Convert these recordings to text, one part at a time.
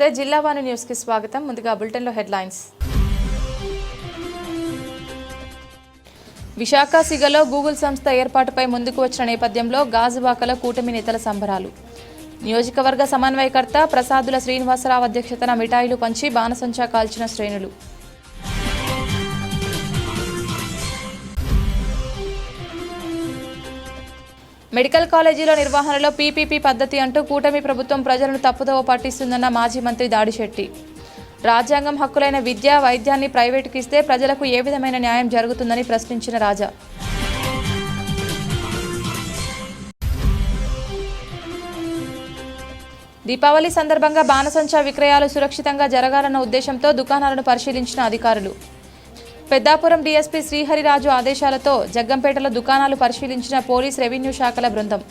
నమస్తే జిల్లావాణి న్యూస్ కి స్వాగతం. ముందుగా బులెటిన్ లో హెడ్లైన్స్. విశాఖ సిగలో గూగుల్ సంస్థ ఏర్పాటుపై ముందుకు వచ్చిన నేపథ్యంలో గాజువాకలో కూటమి నేతల సంబరాలు. నియోజకవర్గ సమన్వయకర్త ప్రసాదుల శ్రీనివాసరావు అధ్యక్షతన మిఠాయిలు పంచి బాణసంచా కాల్చిన శ్రేణులు. మెడికల్ కాలేజీల నిర్వహణలో పీపీపీ పద్ధతి అంటూ కూటమి ప్రభుత్వం ప్రజలను తప్పుదోవ పట్టిస్తుందన్న మాజీ మంత్రి దాడిశెట్టి. రాజ్యాంగం హక్కులైన విద్య, వైద్యాన్ని ప్రైవేటుకి ఇస్తే ప్రజలకు ఏ విధమైన న్యాయం జరుగుతుందని ప్రశ్నించిన రాజా. దీపావళి సందర్భంగా బాణసంచా విక్రయాలు సురక్షితంగా జరగాలన్న ఉద్దేశంతో దుకాణాలను పరిశీలించిన అధికారులు. పెద్దాపురం డీఎస్పీ శ్రీహరిరాజు ఆదేశాలతో జగ్గంపేటలో దుకాణాలు పరిశీలించిన పోలీస్, రెవెన్యూ శాఖల బృందం.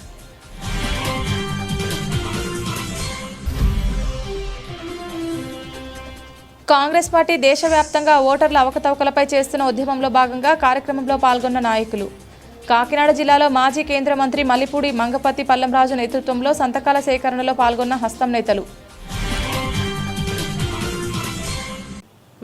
కాంగ్రెస్ పార్టీ దేశవ్యాప్తంగా ఓటర్ల అవకతవకలపై చేస్తున్న ఉద్యమంలో భాగంగా కార్యక్రమంలో పాల్గొన్న నాయకులు. కాకినాడ జిల్లాలో మాజీ కేంద్ర మంత్రి మల్లిపూడి మంగపతి పల్లంరాజు నేతృత్వంలో సంతకాల సేకరణలో పాల్గొన్న హస్తం నేతలు.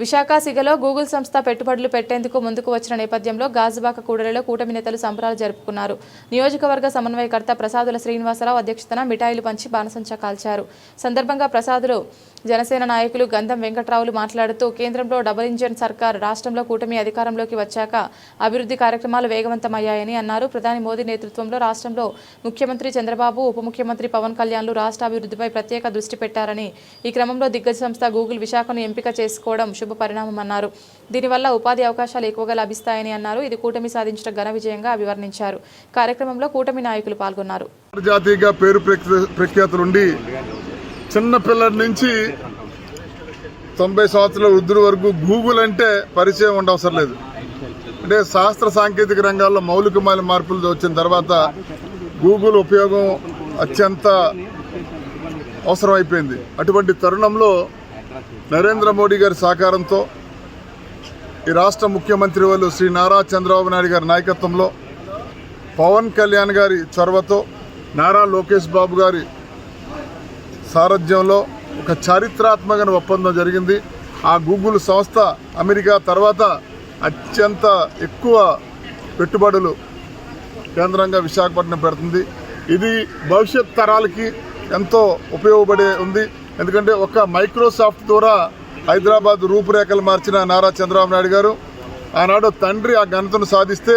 విశాఖ సిగలో గూగుల్ సంస్థ పెట్టుబడులు పెట్టేందుకు ముందుకు వచ్చిన నేపథ్యంలో గాజువాక కూడలిలో కూటమి నేతలు సంబరాలు జరుపుకున్నారు. నియోజకవర్గ సమన్వయకర్త ప్రసాదుల శ్రీనివాసరావు అధ్యక్షతన మిఠాయిలు పంచి బాణసంచా కాల్చారు. సందర్భంగా ప్రసాదులు, జనసేన నాయకులు గంధం వెంకట్రావులు మాట్లాడుతూ కేంద్రంలో డబుల్ ఇంజిన్ సర్కార్, రాష్ట్రంలో కూటమి అధికారంలోకి వచ్చాక అభివృద్ధి కార్యక్రమాలు వేగవంతమయ్యాయని అన్నారు. ప్రధాని మోదీ నేతృత్వంలో రాష్ట్రంలో ముఖ్యమంత్రి చంద్రబాబు, ఉప ముఖ్యమంత్రి పవన్ కళ్యాణ్లు రాష్ట్ర అభివృద్ధిపై ప్రత్యేక దృష్టి పెట్టారని, ఈ క్రమంలో దిగ్గజ సంస్థ గూగుల్ విశాఖను ఎంపిక చేసుకోవడం శుభ పరిణామమన్నారు. దీనివల్ల ఉపాధి అవకాశాలు ఎక్కువగా లభిస్తాయని అన్నారు. ఇది కూటమి సాధించిన ఘన విజయంగా అభివర్ణించారు. కార్యక్రమంలో కూటమి నాయకులు పాల్గొన్నారు. జాతీయంగా పేరు ప్రఖ్యాతులుండి చిన్న పిల్లల నుంచి 90 సంవత్సరాల వృద్ధుల వరకు గూగుల్ అంటే పరిచయం ఉండవసరం లేదు. అంటే శాస్త్ర సాంకేతిక రంగాల్లో మౌలిక మార్పులు వచ్చిన తర్వాత గూగుల్ ఉపయోగం అత్యంత అవసరం అయిపోయింది. అటువంటి తరుణంలో నరేంద్ర మోడీ గారి సహకారంతో, ఈ రాష్ట్ర ముఖ్యమంత్రి వాళ్ళు శ్రీ నారా చంద్రబాబు నాయుడు గారి నాయకత్వంలో, పవన్ కళ్యాణ్ గారి చొరవతో, నారా లోకేష్ బాబు గారి సారథ్యంలో ఒక చారిత్రాత్మకమైన ఒప్పందం జరిగింది. ఆ గూగుల్ సంస్థ అమెరికా తర్వాత అత్యంత ఎక్కువ పెట్టుబడులు కేంద్రంగా విశాఖపట్నం పెడుతుంది. ఇది భవిష్యత్ తరాలకి ఎంతో ఉపయోగపడే ఉంది. ఎందుకంటే ఒక మైక్రోసాఫ్ట్ ద్వారా హైదరాబాద్ రూపురేఖలు మార్చిన నారా చంద్రబాబు నాయుడు గారు, ఆనాడు తండ్రి ఆ ఘనతను సాధిస్తే,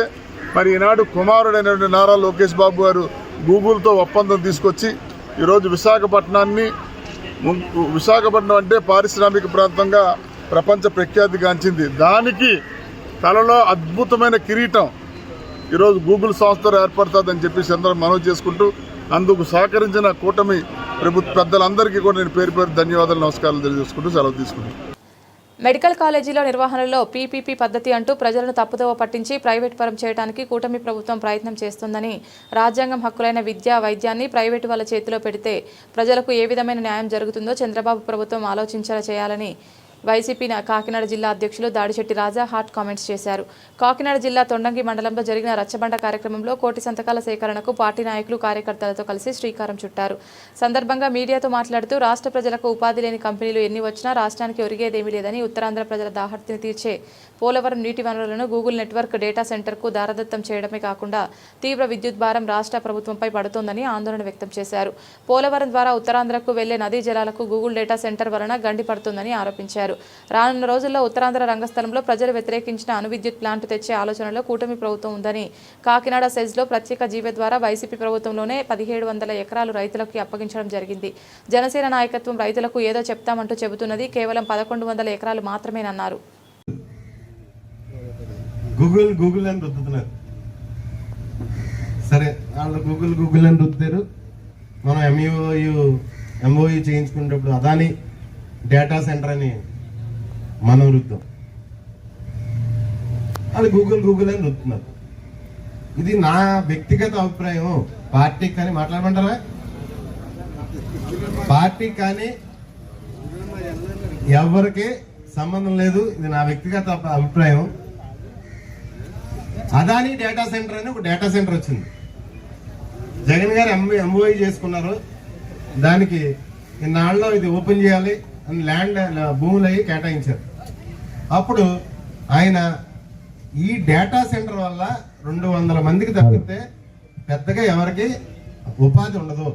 మరి ఈనాడు కుమారుడైనటువంటి నారా లోకేష్ బాబు గారు గూగుల్తో ఒప్పందం తీసుకొచ్చి ఈరోజు విశాఖపట్నం అంటే పారిశ్రామిక ప్రాంతంగా ప్రపంచ ప్రఖ్యాతిగాంచింది. దానికి తలలో అద్భుతమైన కిరీటం ఈరోజు గూగుల్ సంస్థలో ఏర్పడుతుందని చెప్పేసి అందరం మనవి చేసుకుంటూ, అందుకు సహకరించిన కూటమి ప్రభుత్వ పెద్దలందరికీ కూడా నేను పేరు పేరు ధన్యవాదాలు, నమస్కారాలు తెలియజేసుకుంటూ సెలవు తీసుకుంటాను. మెడికల్ కాలేజీల నిర్వహణలో పీపీపీ పద్ధతి అంటూ ప్రజలను తప్పుదోవ పట్టించి ప్రైవేట్ పరం చేయడానికి కూటమి ప్రభుత్వం ప్రయత్నం చేస్తుందని, రాజ్యాంగం హక్కులైన విద్య, వైద్యాన్ని ప్రైవేటు వాళ్ళ చేతిలో పెడితే ప్రజలకు ఏ విధమైన న్యాయం జరుగుతుందో చంద్రబాబు ప్రభుత్వం ఆలోచించేలా చేయాలని వైసీపీ కాకినాడ జిల్లా అధ్యక్షులు దాడిశెట్టి రాజా హాట్ కామెంట్స్ చేశారు. కాకినాడ జిల్లా తొండంగి మండలంలో జరిగిన రచ్చబండ కార్యక్రమంలో కోటి సంతకాల సేకరణకు పార్టీ నాయకులు, కార్యకర్తలతో కలిసి శ్రీకారం చుట్టారు. సందర్భంగా మీడియాతో మాట్లాడుతూ రాష్ట్ర ప్రజలకు ఉపాధి లేని కంపెనీలు ఎన్ని వచ్చినా రాష్ట్రానికి ఒరిగేదేమీ లేదని, ఉత్తరాంధ్ర ప్రజల దాహర్తిని తీర్చే పోలవరం నీటి వనరులను గూగుల్ నెట్వర్క్ డేటా సెంటర్కు దారదత్తం చేయడమే కాకుండా తీవ్ర విద్యుత్ భారం రాష్ట్ర ప్రభుత్వంపై పడుతోందని ఆందోళన వ్యక్తం చేశారు. పోలవరం ద్వారా ఉత్తరాంధ్రకు వెళ్లే నదీ జలాలకు గూగుల్ డేటా సెంటర్ వలన గండి పడుతుందని ఆరోపించారు. రానున్న రోజుల్లో ఉత్తరాంధ్ర రంగస్థలంలో ప్రజలు వ్యతిరేకించిన అణువిద్యుత్ ప్లాంట్ తెచ్చే ఆలోచనలో కూటమి ప్రభుత్వం ఉందని, కాకినాడ సెజ్లో ప్రత్యేక జీవో ద్వారా వైసీపీ ప్రభుత్వంలోనే 1700 ఎకరాలు రైతులకు అప్పగించడం జరిగింది. జనసేన నాయకత్వం రైతులకు ఏదో చెప్తామంటూ చెబుతున్నది కేవలం 1100 ఎకరాలు మాత్రమేనన్నారు. గూగుల్ అని రుద్దుతున్నారు. సరే, వాళ్ళు గూగుల్ అని రుద్దారు. మనం ఎంఓయూ చేయించుకునేటప్పుడు అదాని డేటా సెంటర్ అని మనం రుద్దాం. అది గూగుల్ అని రుద్దుతున్నారు. ఇది నా వ్యక్తిగత అభిప్రాయం. పార్టీకి కానీ మాట్లాడమంటారా? పార్టీకి కానీ ఎవరికి సంబంధం లేదు. ఇది నా వ్యక్తిగత అభిప్రాయం. అదాని డేటా సెంటర్ అని ఒక డేటా సెంటర్ వచ్చింది. జగన్ గారు ఎంఓయూ చేసుకున్నారు. దానికి ఇన్నాళ్ళలో ఇది ఓపెన్ చేయాలి, ల్యాండ్ భూములు అవి కేటాయించారు. అప్పుడు ఆయన ఈ డేటా సెంటర్ వల్ల 200 మందికి తప్పితే పెద్దగా ఎవరికి ఉపాధి ఉండదు.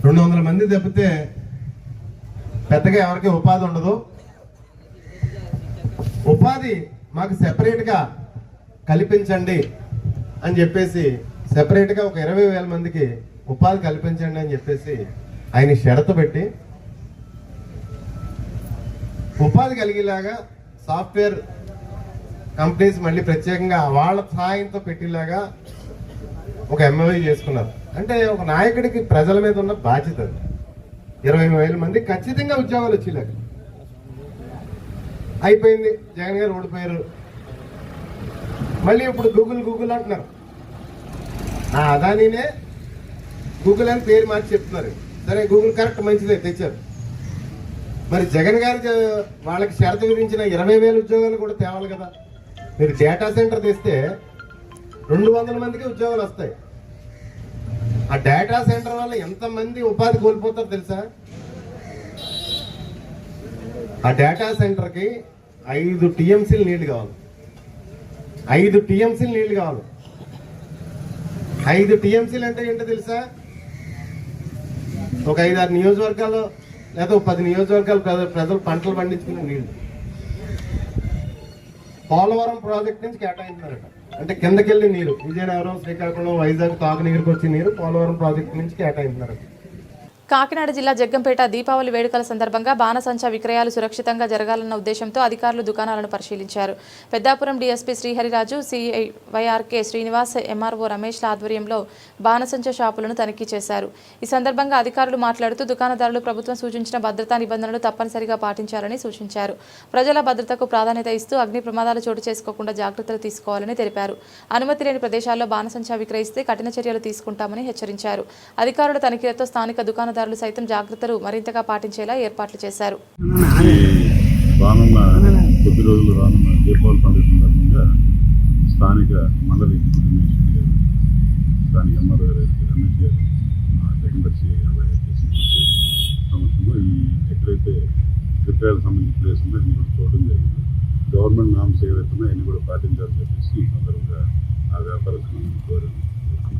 200 మంది తప్పితే పెద్దగా ఎవరికి ఉపాధి ఉండదు. ఉపాధి మాకు సెపరేట్గా కల్పించండి అని చెప్పేసి, సెపరేట్గా ఒక 20,000 మందికి ఉపాధి కల్పించండి అని చెప్పేసి ఆయన షరతు పెట్టి ఉపాధి కలిగేలాగా సాఫ్ట్వేర్ కంపెనీస్ మళ్ళీ ప్రత్యేకంగా వాళ్ళ సహాయంతో పెట్టేలాగా ఒక ఎంఓయూ చేసుకున్నారు. అంటే ఒక నాయకుడికి ప్రజల మీద ఉన్న బాధ్యత. 20,000 మంది ఖచ్చితంగా ఉద్యోగాలు వచ్చేలాగా అయిపోయింది. జగన్ గారు ఓడిపోయారు. మళ్ళీ ఇప్పుడు గూగుల్ అంటున్నారు. ఆ అదానీనే గూగుల్ అని పేరు మార్చి చెప్తున్నారు. సరే, గూగుల్ కరెక్ట్, మంచిదే, తెచ్చారు. మరి జగన్ గారు వాళ్ళకి షరతు విధించిన 20,000 ఉద్యోగాలు కూడా తేవాలి కదా. మీరు డేటా సెంటర్ తెస్తే 200 మందికి ఉద్యోగాలు వస్తాయి. ఆ డేటా సెంటర్ వల్ల ఎంతమంది ఉపాధి కోల్పోతారో తెలుసా? ఆ డేటా సెంటర్కి 5 టీఎంసీలు నీళ్లు కావాలి. 5 టీఎంసీలు నీళ్లు కావాలి. 5 టీఎంసీలు అంటే ఏంటో తెలుసా? ఒక 5-6 నియోజకవర్గాల్లో లేదా 10 నియోజకవర్గాలు ప్రజలు పంటలు పండించుకునే నీళ్లు పోలవరం ప్రాజెక్ట్ నుంచి కేటాయించారట. అంటే కిందకెళ్ళి నీరు విజయనగరం, శ్రీకాకుళం, వైజాగ్ తాగునీరుకి వచ్చే నీరు పోలవరం ప్రాజెక్ట్ నుంచి కేటాయించారట. కాకినాడ జిల్లా జగ్గంపేట దీపావళి వేడుకల సందర్భంగా బాణసంచా విక్రయాలు సురక్షితంగా జరగాలన్న ఉద్దేశంతో అధికారులు దుకాణాలను పరిశీలించారు. Peddapuram DSP Srihariraju, CI YRK Srinivas, MRO రమేష్ల ఆధ్వర్యంలో బాణసంచా షాపులను తనిఖీ చేశారు. ఈ సందర్భంగా అధికారులు మాట్లాడుతూ దుకాణదారులు ప్రభుత్వం సూచించిన భద్రతా నిబంధనలు తప్పనిసరిగా పాటించాలని సూచించారు. ప్రజల భద్రతకు ప్రాధాన్యత ఇస్తూ అగ్ని ప్రమాదాలు చోటు చేసుకోకుండా జాగ్రత్తలు తీసుకోవాలని తెలిపారు. అనుమతి లేని ప్రదేశాల్లో బాణసంచా విక్రయిస్తే కఠిన చర్యలు తీసుకుంటామని హెచ్చరించారు. అధికారుల తనిఖీలతో స్థానిక దుకాణదారులు సైతం జాగ్రత్తలు మరింతగా పాటించేలా ఏర్పాట్లు చేశారు. కొద్ది రోజులు రానున్న దీపావళి పండుగ సందర్భంగా స్థానిక మండలి స్థానిక ఎంఆర్ఓ రమేష్ గారు, జగన్పేట సమక్షంలో ఈ ఎక్కడైతే విక్రయాలకు సంబంధించిన ప్లేస్ ఉందో అన్ని కూడా చూడడం జరిగింది. గవర్నమెంట్ నామ్స్ ఏవైతే ఉన్నాయో అన్ని కూడా పాటించాలని చెప్పేసి ఈ సందర్భంగా ఆ వ్యాపారస్తులను కోరారు.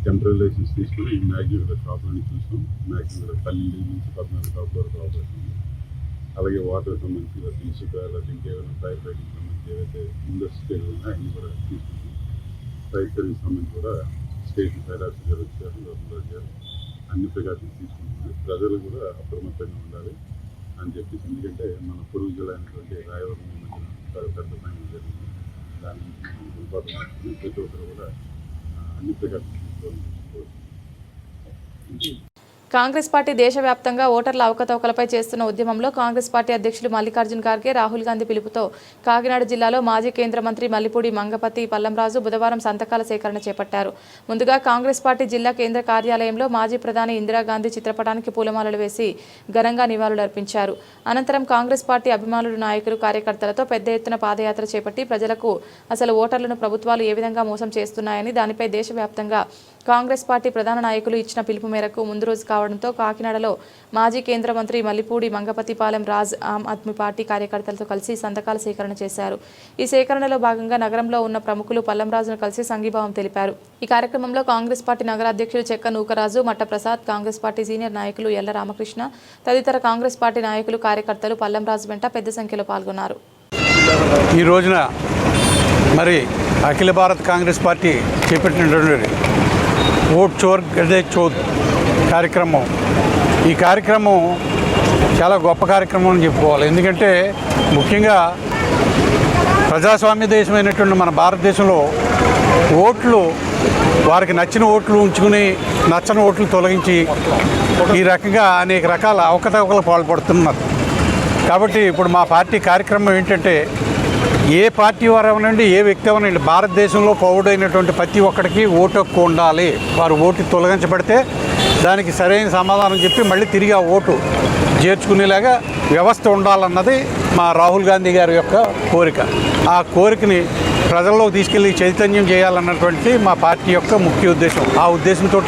టెంపరీ లైసెన్స్ తీసుకుని ఈ మ్యాక్సిమం షాపులని చూసాం. మ్యాక్సిమం 12 నుంచి 14 షాపుల వరకు ఆపరేషన్ ఉంది. అలాగే వాటర్ సంబంధించి ఇసుక, లేకపోతే ఇంకేమైనా ఫైర్ ఫైటింగ్ సంబంధించి ఏవైతే ఇండస్ట్రీలు ఉన్నాయో అన్ని కూడా తీసుకుంటాం. ఫైర్ సర్వీస్ సంబంధించి కూడా స్టేషన్ ఫైర్ ఆఫీసర్ వచ్చారు, గవర్నమెంట్ అన్ని ప్రికాషన్స్ తీసుకుంటున్నారు. ప్రజలు కూడా అప్రమత్తంగా ఉండాలి అని చెప్పేసి, ఎందుకంటే మన పొరుగు జిల్లా అయినటువంటి రాయవరం మధ్యన పెద్ద పని జరిగింది. దాని నుంచి గురిపాటు ప్రతి ఒక్కరు కూడా అన్ని ప్రికాషన్స్ కాంగ్రెస్ పార్టీ దేశవ్యాప్తంగా ఓటర్ల అవకతవకలపై చేస్తున్న ఉద్యమంలో కాంగ్రెస్ పార్టీ అధ్యక్షులు మల్లికార్జున్ ఖార్గే, రాహుల్ గాంధీ పిలుపుతో కాకినాడ జిల్లాలో మాజీ కేంద్ర మంత్రి మల్లిపూడి మంగపతి పల్లంరాజు బుధవారం సంతకాల సేకరణ చేపట్టారు. ముందుగా కాంగ్రెస్ పార్టీ జిల్లా కేంద్ర కార్యాలయంలో మాజీ ప్రధాని ఇందిరాగాంధీ చిత్రపటానికి పూలమాలలు వేసి ఘనంగా నివాళులర్పించారు. అనంతరం కాంగ్రెస్ పార్టీ అభిమానులు, నాయకులు, కార్యకర్తలతో పెద్ద ఎత్తున పాదయాత్ర చేపట్టి ప్రజలకు అసలు ఓటర్లను ప్రభుత్వాలు ఏ విధంగా మోసం చేస్తున్నాయని, దానిపై దేశవ్యాప్తంగా కాంగ్రెస్ పార్టీ ప్రధాన నాయకులు ఇచ్చిన పిలుపు మేరకు ముందు రోజు కావడంతో కాకినాడలో మాజీ కేంద్ర మంత్రి మల్లిపూడి మంగపతి పాలెం రాజ్ ఆమ్ ఆద్మీ పార్టీ కార్యకర్తలతో కలిసి సంతకాల సేకరణ చేశారు. ఈ సేకరణలో భాగంగా నగరంలో ఉన్న ప్రముఖులు పల్లంరాజును కలిసి సంఘీభావం తెలిపారు. ఈ కార్యక్రమంలో కాంగ్రెస్ పార్టీ నగర అధ్యక్షులు చెక్క నూకరాజు, మట్ట ప్రసాద్, కాంగ్రెస్ పార్టీ సీనియర్ నాయకులు ఎల్ల రామకృష్ణ తదితర కాంగ్రెస్ పార్టీ నాయకులు, కార్యకర్తలు పల్లంరాజు వెంట పెద్ద సంఖ్యలో పాల్గొన్నారు. ఈ రోజున మరి అఖిల భారత కాంగ్రెస్ పార్టీ చేపట్టినటువంటి ఓట్ చోర్ గదే చోర్ కార్యక్రమం, ఈ కార్యక్రమం చాలా గొప్ప కార్యక్రమం అని చెప్పుకోవాలి. ఎందుకంటే ముఖ్యంగా ప్రజాస్వామ్య దేశమైనటువంటి మన భారతదేశంలో ఓట్లు వారికి నచ్చిన ఓట్లు ఉంచుకుని నచ్చని ఓట్లు తొలగించి ఈ రకంగా అనేక రకాల అవకతవకలు పాల్పడుతున్నారు. కాబట్టి ఇప్పుడు మా పార్టీ కార్యక్రమం ఏంటంటే, ఏ పార్టీ వారవనండి, ఏ వ్యక్తి అవనండి, భారతదేశంలో పౌరుడైనటువంటి ప్రతి ఒక్కడికి ఓటు హక్కు ఉండాలి. వారు ఓటు తొలగించబడితే దానికి సరైన సమాధానం చెప్పి మళ్ళీ తిరిగి ఆ ఓటు చేర్చుకునేలాగా వ్యవస్థ ఉండాలన్నది మా రాహుల్ గాంధీ గారి యొక్క కోరిక. ఆ కోరికని ప్రజల్లోకి తీసుకెళ్ళి చైతన్యం చేయాలన్నటువంటి మా పార్టీ యొక్క ముఖ్య ఉద్దేశం. ఆ ఉద్దేశంతో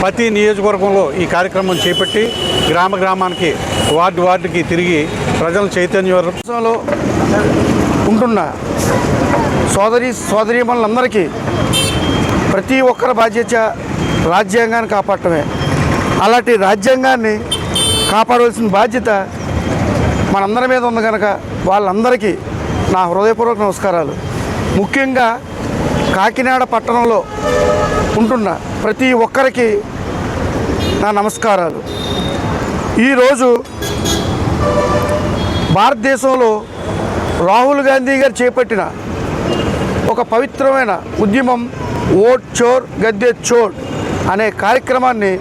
ప్రతి నియోజకవర్గంలో ఈ కార్యక్రమం చేపట్టి గ్రామ గ్రామానికి వార్డుకి తిరిగి ప్రజల చైతన్యంలో ఉంటున్న సోదరీమణులందరికీ ప్రతి ఒక్కరి బాధ్యత రాజ్యాంగాన్ని కాపాడటమే. అలాంటి రాజ్యాంగాన్ని కాపాడవలసిన బాధ్యత మనందరి మీద ఉంది కనుక వాళ్ళందరికీ నా హృదయపూర్వక నమస్కారాలు. ముఖ్యంగా కాకినాడ పట్టణంలో ఉంటున్న ప్రతి ఒక్కరికి నా నమస్కారాలు. ఈరోజు భారతదేశంలో రాహుల్ గాంధీ గారు చేపట్టిన ఒక పవిత్రమైన ఉద్యమం ఓట్ చోర్ గద్దె చోర్ అనే కార్యక్రమాన్ని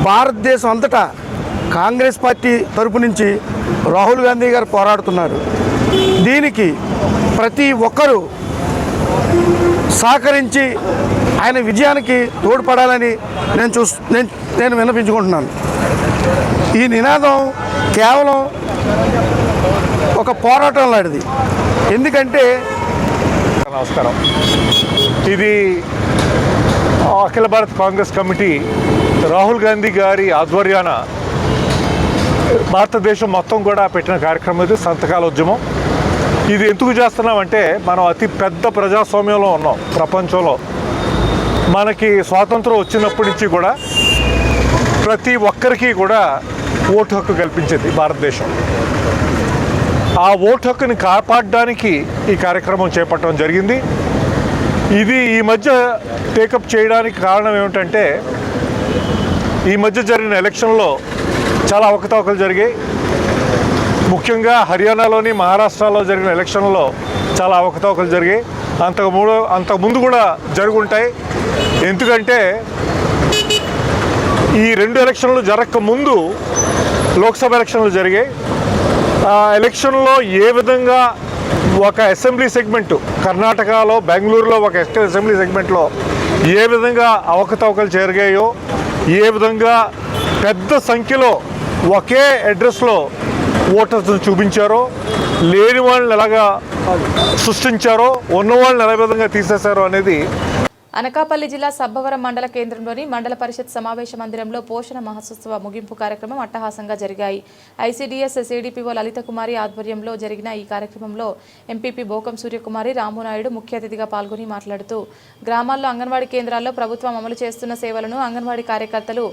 భారతదేశం అంతటా కాంగ్రెస్ పార్టీ తరపు నుంచి రాహుల్ గాంధీ గారు పోరాడుతున్నారు. దీనికి ప్రతి ఒక్కరూ సహకరించి ఆయన విజయానికి తోడ్పడాలని నేను విన్నపించుకుంటున్నాను. ఈ నినాదం కేవలం ఒక పోరాటం లాంటిది. ఎందుకంటే నమస్కారం. ఇది అఖిల భారత కాంగ్రెస్ కమిటీ రాహుల్ గాంధీ గారి ఆధ్వర్యాన భారతదేశం మొత్తం కూడా పెట్టిన కార్యక్రమం. ఇది సంతకాల ఉద్యమం. ఇది ఎందుకు చేస్తున్నామంటే మనం అతి పెద్ద ప్రజాస్వామ్యంలో ఉన్నాం ప్రపంచంలో. మనకి స్వాతంత్రం వచ్చినప్పటి నుంచి కూడా ప్రతి ఒక్కరికి కూడా ఓటు హక్కు కల్పించింది భారతదేశం. ఆ ఓటు హక్కుని కాపాడడానికి ఈ కార్యక్రమం చేపట్టడం జరిగింది. ఇది ఈ మధ్య టేకప్ చేయడానికి కారణం ఏమిటంటే ఈ మధ్య జరిగిన ఎలక్షన్లో చాలా అవకతవకలు జరిగాయి. ముఖ్యంగా హర్యానాలోని మహారాష్ట్రలో జరిగిన ఎలక్షన్లో చాలా అవకతవకలు జరిగాయి. అంతకుముందు కూడా జరుగుంటాయి. ఎందుకంటే ఈ 2 ఎలక్షన్లు జరగక ముందు లోక్సభ ఎలక్షన్లు జరిగాయి. ఆ ఎలక్షన్లో ఏ విధంగా ఒక అసెంబ్లీ సెగ్మెంటు కర్ణాటకలో బెంగళూరులో ఒక అసెంబ్లీ సెగ్మెంట్లో ఏ విధంగా అవకతవకలు జరిగాయో, ఏ విధంగా పెద్ద సంఖ్యలో ఒకే అడ్రస్లో ఓటర్స్ని చూపించారో, లేని వాళ్ళని ఎలాగా సృష్టించారో, ఉన్న వాళ్ళని ఎలా విధంగా తీసేశారో అనేది. అనకాపల్లి జిల్లా సబ్బవరం మండల కేంద్రంలోని మండల పరిషత్ సమావేశ మందిరంలో పోషణ మహోత్సవ ముగింపు కార్యక్రమం అట్టహాసంగా జరిగాయి. ఐసీడీఎస్ సిడిపిఓ లలిత కుమారి ఆధ్వర్యంలో జరిగిన ఈ కార్యక్రమంలో ఎంపీపీ బోకం సూర్యకుమారి రామునాయుడు ముఖ్య అతిథిగా పాల్గొని మాట్లాడుతూ గ్రామాల్లో అంగన్వాడీ కేంద్రాల్లో ప్రభుత్వం అమలు చేస్తున్న సేవలను అంగన్వాడీ కార్యకర్తలు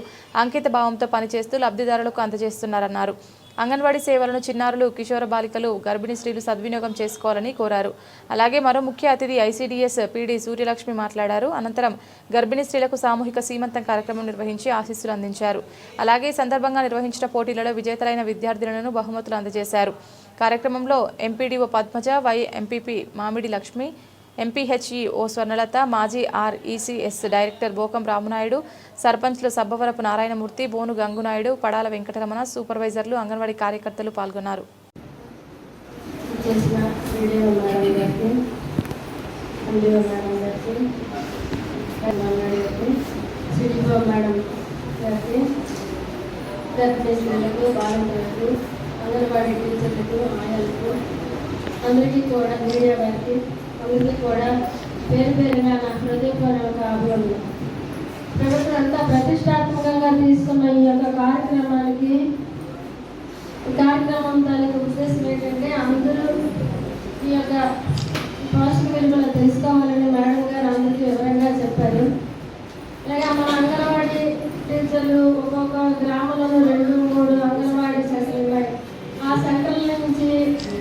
అంకిత భావంతో పనిచేస్తూ లబ్ధిదారులకు అందజేస్తున్నారన్నారు. అంగన్వాడీ సేవలను చిన్నారులు, కిషోర బాలికలు, గర్భిణీ స్త్రీలు సద్వినియోగం చేసుకోవాలని కోరారు. అలాగే మరో ముఖ్య అతిథి ఐసీడీఎస్ పీడీ సూర్యలక్ష్మి మాట్లాడారు. అనంతరం గర్భిణీ స్త్రీలకు సామూహిక సీమంతం కార్యక్రమం నిర్వహించి ఆశీస్సులు అందించారు. అలాగే ఈ సందర్భంగా నిర్వహించిన పోటీలలో విజేతలైన విద్యార్థులను బహుమతులు అందజేశారు. కార్యక్రమంలో ఎంపీడీఓ పద్మజ, వై ఎంపీపీ మామిడి లక్ష్మి, ఎంపీహెచ్ఈఓ స్వర్ణలత, మాజీ ఆర్ఈసీఎస్ డైరెక్టర్ బోకం రామునాయుడు, సర్పంచ్లు సబ్బవరపు నారాయణమూర్తి, బోను గంగునాయుడు, పడాల వెంకటరమణ, సూపర్వైజర్లు, అంగన్వాడీ కార్యకర్తలు పాల్గొన్నారు. అందరికీ కూడా పేరు పేరుగా నా హృదయపూర్వక అభినందనలు. ప్రభుత్వం అంతా ప్రతిష్టాత్మకంగా తీసుకున్న ఈ యొక్క కార్యక్రమం తాలూకు ఉద్దేశం ఏంటంటే అందరూ ఈ యొక్క పోషక విలువలు తెలుసుకోవాలని మేడం గారు అందరికీ వివరంగా చెప్పారు. అలాగే మన అంగన్వాడీ టీచర్లు ఒక్కొక్క గ్రామంలో 2-3 అంగన్వాడీ సెంటర్లు ఉన్నాయి. ఆ సెంటర్ల నుంచి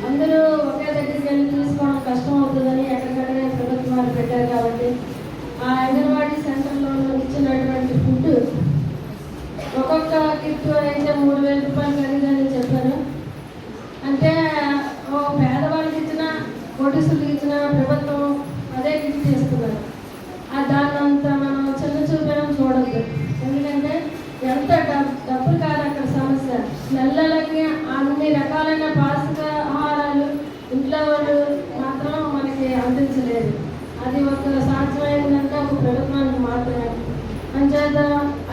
అందరూ ఒకే దగ్గరికి వెళ్ళి తీసుకోవడం కష్టం అవుతుందని ఎక్కడికక్కడే ప్రభుత్వం వారు పెట్టారు. కాబట్టి ఆ అంగన్వాడీ సెంటర్లో ఇచ్చినటువంటి ఫుడ్ ఒక్కొక్క కిట్ అయితే 3,000 రూపాయలు ఖరీదని చెప్పారు. అంటే ఓ పేదవాళ్ళకి ఇచ్చిన, కోటీసులకు ఇచ్చిన ప్రభుత్వం అదే కిట్ చేస్తున్నారు. దాన్నంతా మనం చిన్న చూపేమో చూడద్దు. ఎందుకంటే ఎంత డబ్బులు కాదు అక్కడ సమస్య. నెలలకి అన్ని రకాలైన పోషకాహారాలు ఇంట్లో వాళ్ళు మాత్రం మనకి అందించలేదు. అది ఒక సాధ్యమైందంటే ఒక ప్రభుత్వానికి మాత్రమే. అంచేత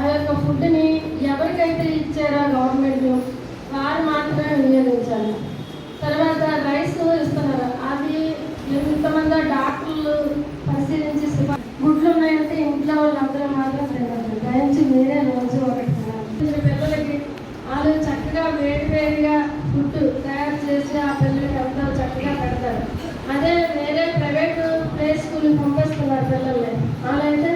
ఆ యొక్క ఫుడ్ని ఎవరికైతే ఇచ్చారో గవర్నమెంట్ వారు మాత్రమే వినియోగించాలి. తర్వాత రైస్ ఇస్తున్నారు. అది ఎంతమంది డాక్టర్లు పరిశీలించి గుడ్లు ఉన్నాయంటే ఇంట్లో వాళ్ళందరూ మాత్రం తినచ్చు. దయించి మీరే స్కూల్కి పంపిస్తున్నారు పిల్లల్ని. వాళ్ళైతే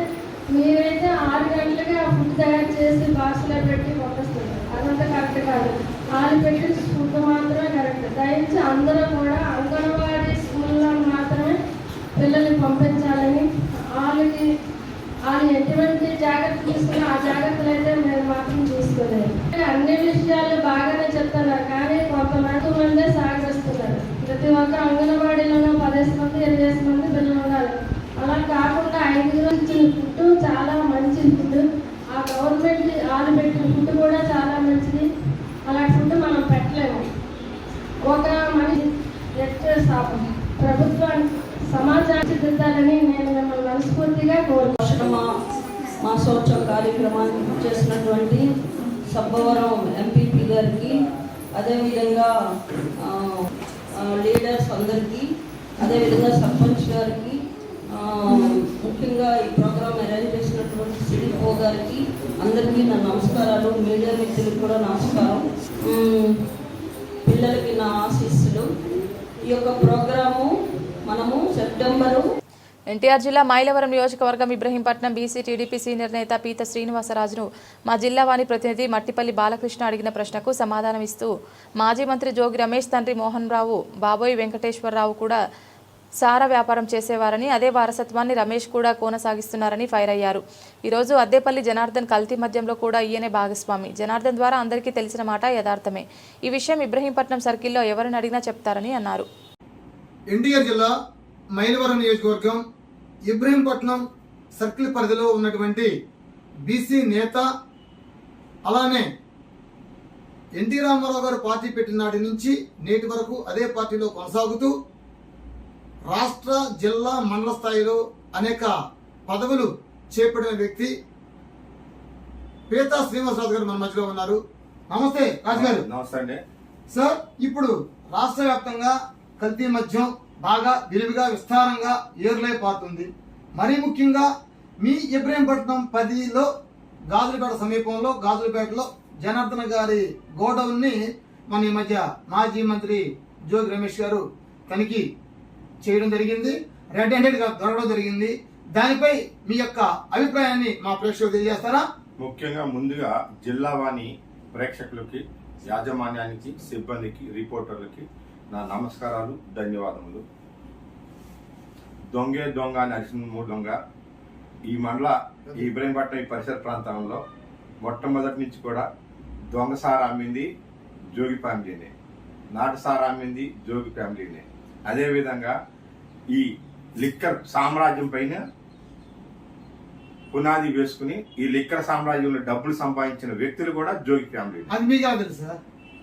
మీరైతే 6 గంటలకి ఆ ఫుడ్ తయారు చేసి బాక్స్లో పెట్టి పంపిస్తున్నారు. అదంతా కరెక్ట్ కాదు. వాళ్ళు పెట్టి ఫుడ్ మాత్రమే కరెక్ట్. దయచేసి అందరూ కూడా అంగన్వాడీ స్కూల్లో మాత్రమే పిల్లల్ని పంపించాలని, వాళ్ళు ఎటువంటి జాగ్రత్తలు తీసుకున్నా ఆ జాగ్రత్తలు అయితే మేము మాత్రం తీసుకోలేదు. అన్ని విషయాలు బాగానే చెప్తున్నారు, కానీ కొంతమందే సాగిస్తున్నారు. ప్రతి ఒక్క అంగన్వాడీలోనూ 10 మంది 20 మంది పిల్లలు ఉండాలి. అలా కాకుండా 5 ఇచ్చిన ఫుడ్ చాలా మంచి ఫుడ్. ఆ గవర్నమెంట్ వాళ్ళు పెట్టిన ఫుడ్ కూడా చాలా మంచిది. అలాంటి ఫుడ్ మనం పెట్టలేము. ఒక మనిషి ప్రభుత్వాన్ని సమాజాన్ని దిద్దాలని నేను మిమ్మల్ని మనస్ఫూర్తిగా కోరుకుంటున్నాను. మాసోత్సవ కార్యక్రమాన్ని చేసినటువంటి సబ్బవరం ఎంపీపీ గారికి, అదేవిధంగా లీడర్స్ అందరికీ, అదేవిధంగా సర్పంచ్ గారికి, ముఖ్యంగా ఈ ప్రోగ్రాం అరేంజ్ చేసినటువంటి సిడిఓ గారికి అందరికీ నా నమస్కారాలు. మీడియా మిత్రులకు కూడా నమస్కారం. పిల్లలకి నా ఆశీస్సులు. ఈ యొక్క ప్రోగ్రాము మనము సెప్టెంబరు ఎన్టీఆర్ జిల్లా మైలవరం నియోజకవర్గం ఇబ్రహీంపట్నం బీసీ టీడీపీ సీనియర్ నేత పీత శ్రీనివాసరాజును మా జిల్లా వాణి ప్రతినిధి మట్టిపల్లి బాలకృష్ణ అడిగిన ప్రశ్నకు సమాధానం ఇస్తూ మాజీ మంత్రి జోగి రమేష్ తండ్రి మోహన్ రావు బాబోయ్ వెంకటేశ్వరరావు కూడా సారా వ్యాపారం చేసేవారని, అదే వారసత్వాన్ని రమేష్ కూడా కొనసాగిస్తున్నారని ఫైర్ అయ్యారు. ఈరోజు అద్దేపల్లి జనార్దన్ కల్తీ మద్యంలో కూడా ఈయనే భాగస్వామి. జనార్దన్ ద్వారా అందరికీ తెలిసిన మాట యథార్థమే. ఈ విషయం ఇబ్రహీంపట్నం సర్కిల్లో ఎవరిని అడిగినా చెప్తారని అన్నారు. ఎన్టీఆర్ జిల్లా మైలవరం నియోజకవర్గం ఇబ్రహీంపట్నం సర్కిల్ పరిధిలో ఉన్నటువంటి బీసీ నేత, అలానే ఎన్టీ రామారావు గారు పార్టీ పెట్టిన నాటి నుంచి నేటి వరకు అదే పార్టీలో కొనసాగుతూ రాష్ట్ర, జిల్లా, మండల స్థాయిలో అనేక పదవులు చేపట్టిన వ్యక్తి పీతా శ్రీనివాసరాజు గారు మన మధ్యలో ఉన్నారు. నమస్తే రాజు గారు. నమస్తే అండి సార్. ఇప్పుడు రాష్ట్ర వ్యాప్తంగా కల్తీ మద్యం బాగా విరివిగా విస్తారంగా ఏర్లై పారుతుంది. మరీ ముఖ్యంగా మీ ఇబ్రహీంపట్నం 10లో గాజులపేట సమీపంలో గాజులపేటలో జనార్దన్ గారి గోడౌన్ ని మన ఈ మధ్య మాజీ మంత్రి జోగి రమేష్ గారు తనిఖీ చేయడం జరిగింది. రెడ్ హ్యాండెడ్ గా దొరకడం జరిగింది. దానిపై మీ యొక్క అభిప్రాయాన్ని మా ప్రేక్షకులు తెలియజేస్తారా? ముఖ్యంగా ముందుగా జిల్లావాణి ప్రేక్షకులకి, యాజమాన్యానికి, సిబ్బందికి, రిపోర్టర్లకి నా నమస్కారాలు, ధన్యవాదములు. దొంగే దొంగ నరసింహ దొంగ ఈ మండల ఇబ్రహీంపట్నం ఈ పరిసర ప్రాంతంలో మొట్టమొదటి నుంచి కూడా దొంగసార అమ్మింది జోగి ఫ్యామిలీనే, నాటుసార అమ్మింది జోగి ఫ్యామిలీనే. అదేవిధంగా ఈ లిక్కర్ సామ్రాజ్యం పైన పునాది వేసుకుని ఈ లిక్కర్ సామ్రాజ్యంలో డబ్బులు సంపాదించిన వ్యక్తులు కూడా జోగి ఫ్యామిలీ. అది మీకు తెలుసా?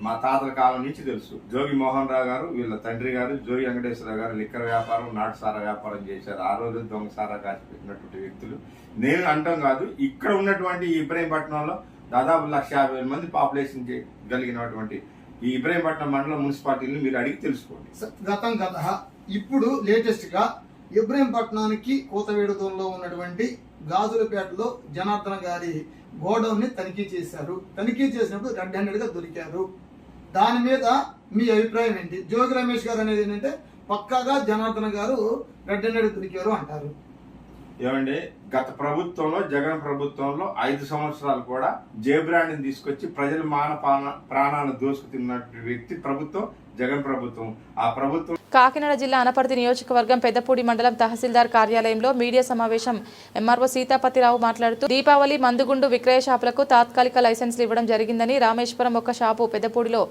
మా తాతల కాలం నుంచి తెలుసు. జోగి మోహన్ రావు గారు, వీళ్ళ తండ్రి గారు జోగి వెంకటేశ్వరరావు గారు లిక్కర్ వ్యాపారం, నాటుసారా వ్యాపారం చేశారు. ఆ రోజు దొంగసారా కాసి పెట్టినటువంటి వ్యక్తులు. నేను అంటాం కాదు, ఇక్కడ ఉన్నటువంటి ఇబ్రహీంపట్నంలో దాదాపు 150,000 మంది పాపులేషన్ కలిగినటువంటి ఈ ఇబ్రహీంపట్నం మండలం మున్సిపాలిటీని మీరు అడిగి తెలుసుకోండి. గతం గత ఇప్పుడు లేటెస్ట్ గా ఇబ్రహీంపట్నానికి కోతవేడుతంలో ఉన్నటువంటి గాజులపేటలో జనార్దన్ గారి గోడౌన్ ని తనిఖీ చేశారు. తనిఖీ చేసినప్పుడు రెడ్ హ్యాండెడ్ గా దొరికారు. దాని మీద మీ అభిప్రాయం ఏంటి? జోగి రమేష్ గారు అనేది ఏంటంటే పక్కాగా జనార్దన్ గారు రెడ్ హ్యాండెడ్ దొరికారు అంటారు. ఏమండి, గత ప్రభుత్వంలో జగన్ ప్రభుత్వంలో 5 సంవత్సరాలు కూడా జేబ్రాండ్ని తీసుకొచ్చి ప్రజల ప్రాణాలను దోసుకుతున్నటువంటి వ్యక్తి ప్రభుత్వం జగన్ ప్రభుత్వం. ఆ ప్రభుత్వం కాకినాడ జిల్లా అనపర్తి నియోజకవర్గం పెద్దపూడి మండలం తహసీల్దార్ కార్యాలయంలో మీడియా సమావేశం ఎంఆర్ఓ సీతాపతిరావు మాట్లాడుతూ దీపావళి మందుగుండు విక్రయ షాపులకు తాత్కాలిక లైసెన్సులు ఇవ్వడం జరిగిందని, రామేశ్వరం ఒక షాపు, పెద్దపూడిలో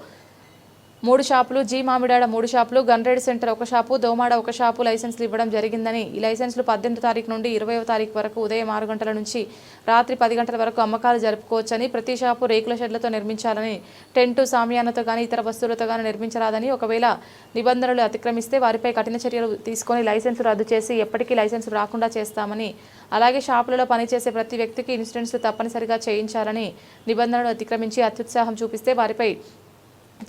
3 షాపులు, జీ మామిడాడ 3 షాపులు, గన్రేడ్ సెంటర్ 1 షాపు, దోమాడ 1 షాపు లైసెన్సులు ఇవ్వడం జరిగిందని, ఈ లైసెన్సులు 18వ తారీఖు నుండి 20వ తారీఖు వరకు ఉదయం 6 గంటల నుంచి రాత్రి 10 గంటల వరకు అమ్మకాలు జరుపుకోవచ్చని, ప్రతి షాపు రేకుల షెడ్లతో నిర్మించాలని, టెంటు, సామియానతో కానీ ఇతర వస్తువులతో కానీ నిర్మించరాదని, ఒకవేళ నిబంధనలు అతిక్రమిస్తే వారిపై కఠిన చర్యలు తీసుకొని లైసెన్సు రద్దు చేసి ఎప్పటికీ లైసెన్సు రాకుండా చేస్తామని, అలాగే షాపులలో పనిచేసే ప్రతి వ్యక్తికి ఇన్సూరెన్స్లు తప్పనిసరిగా చేయించాలని, నిబంధనలు అతిక్రమించి అత్యుత్సాహం చూపిస్తే వారిపై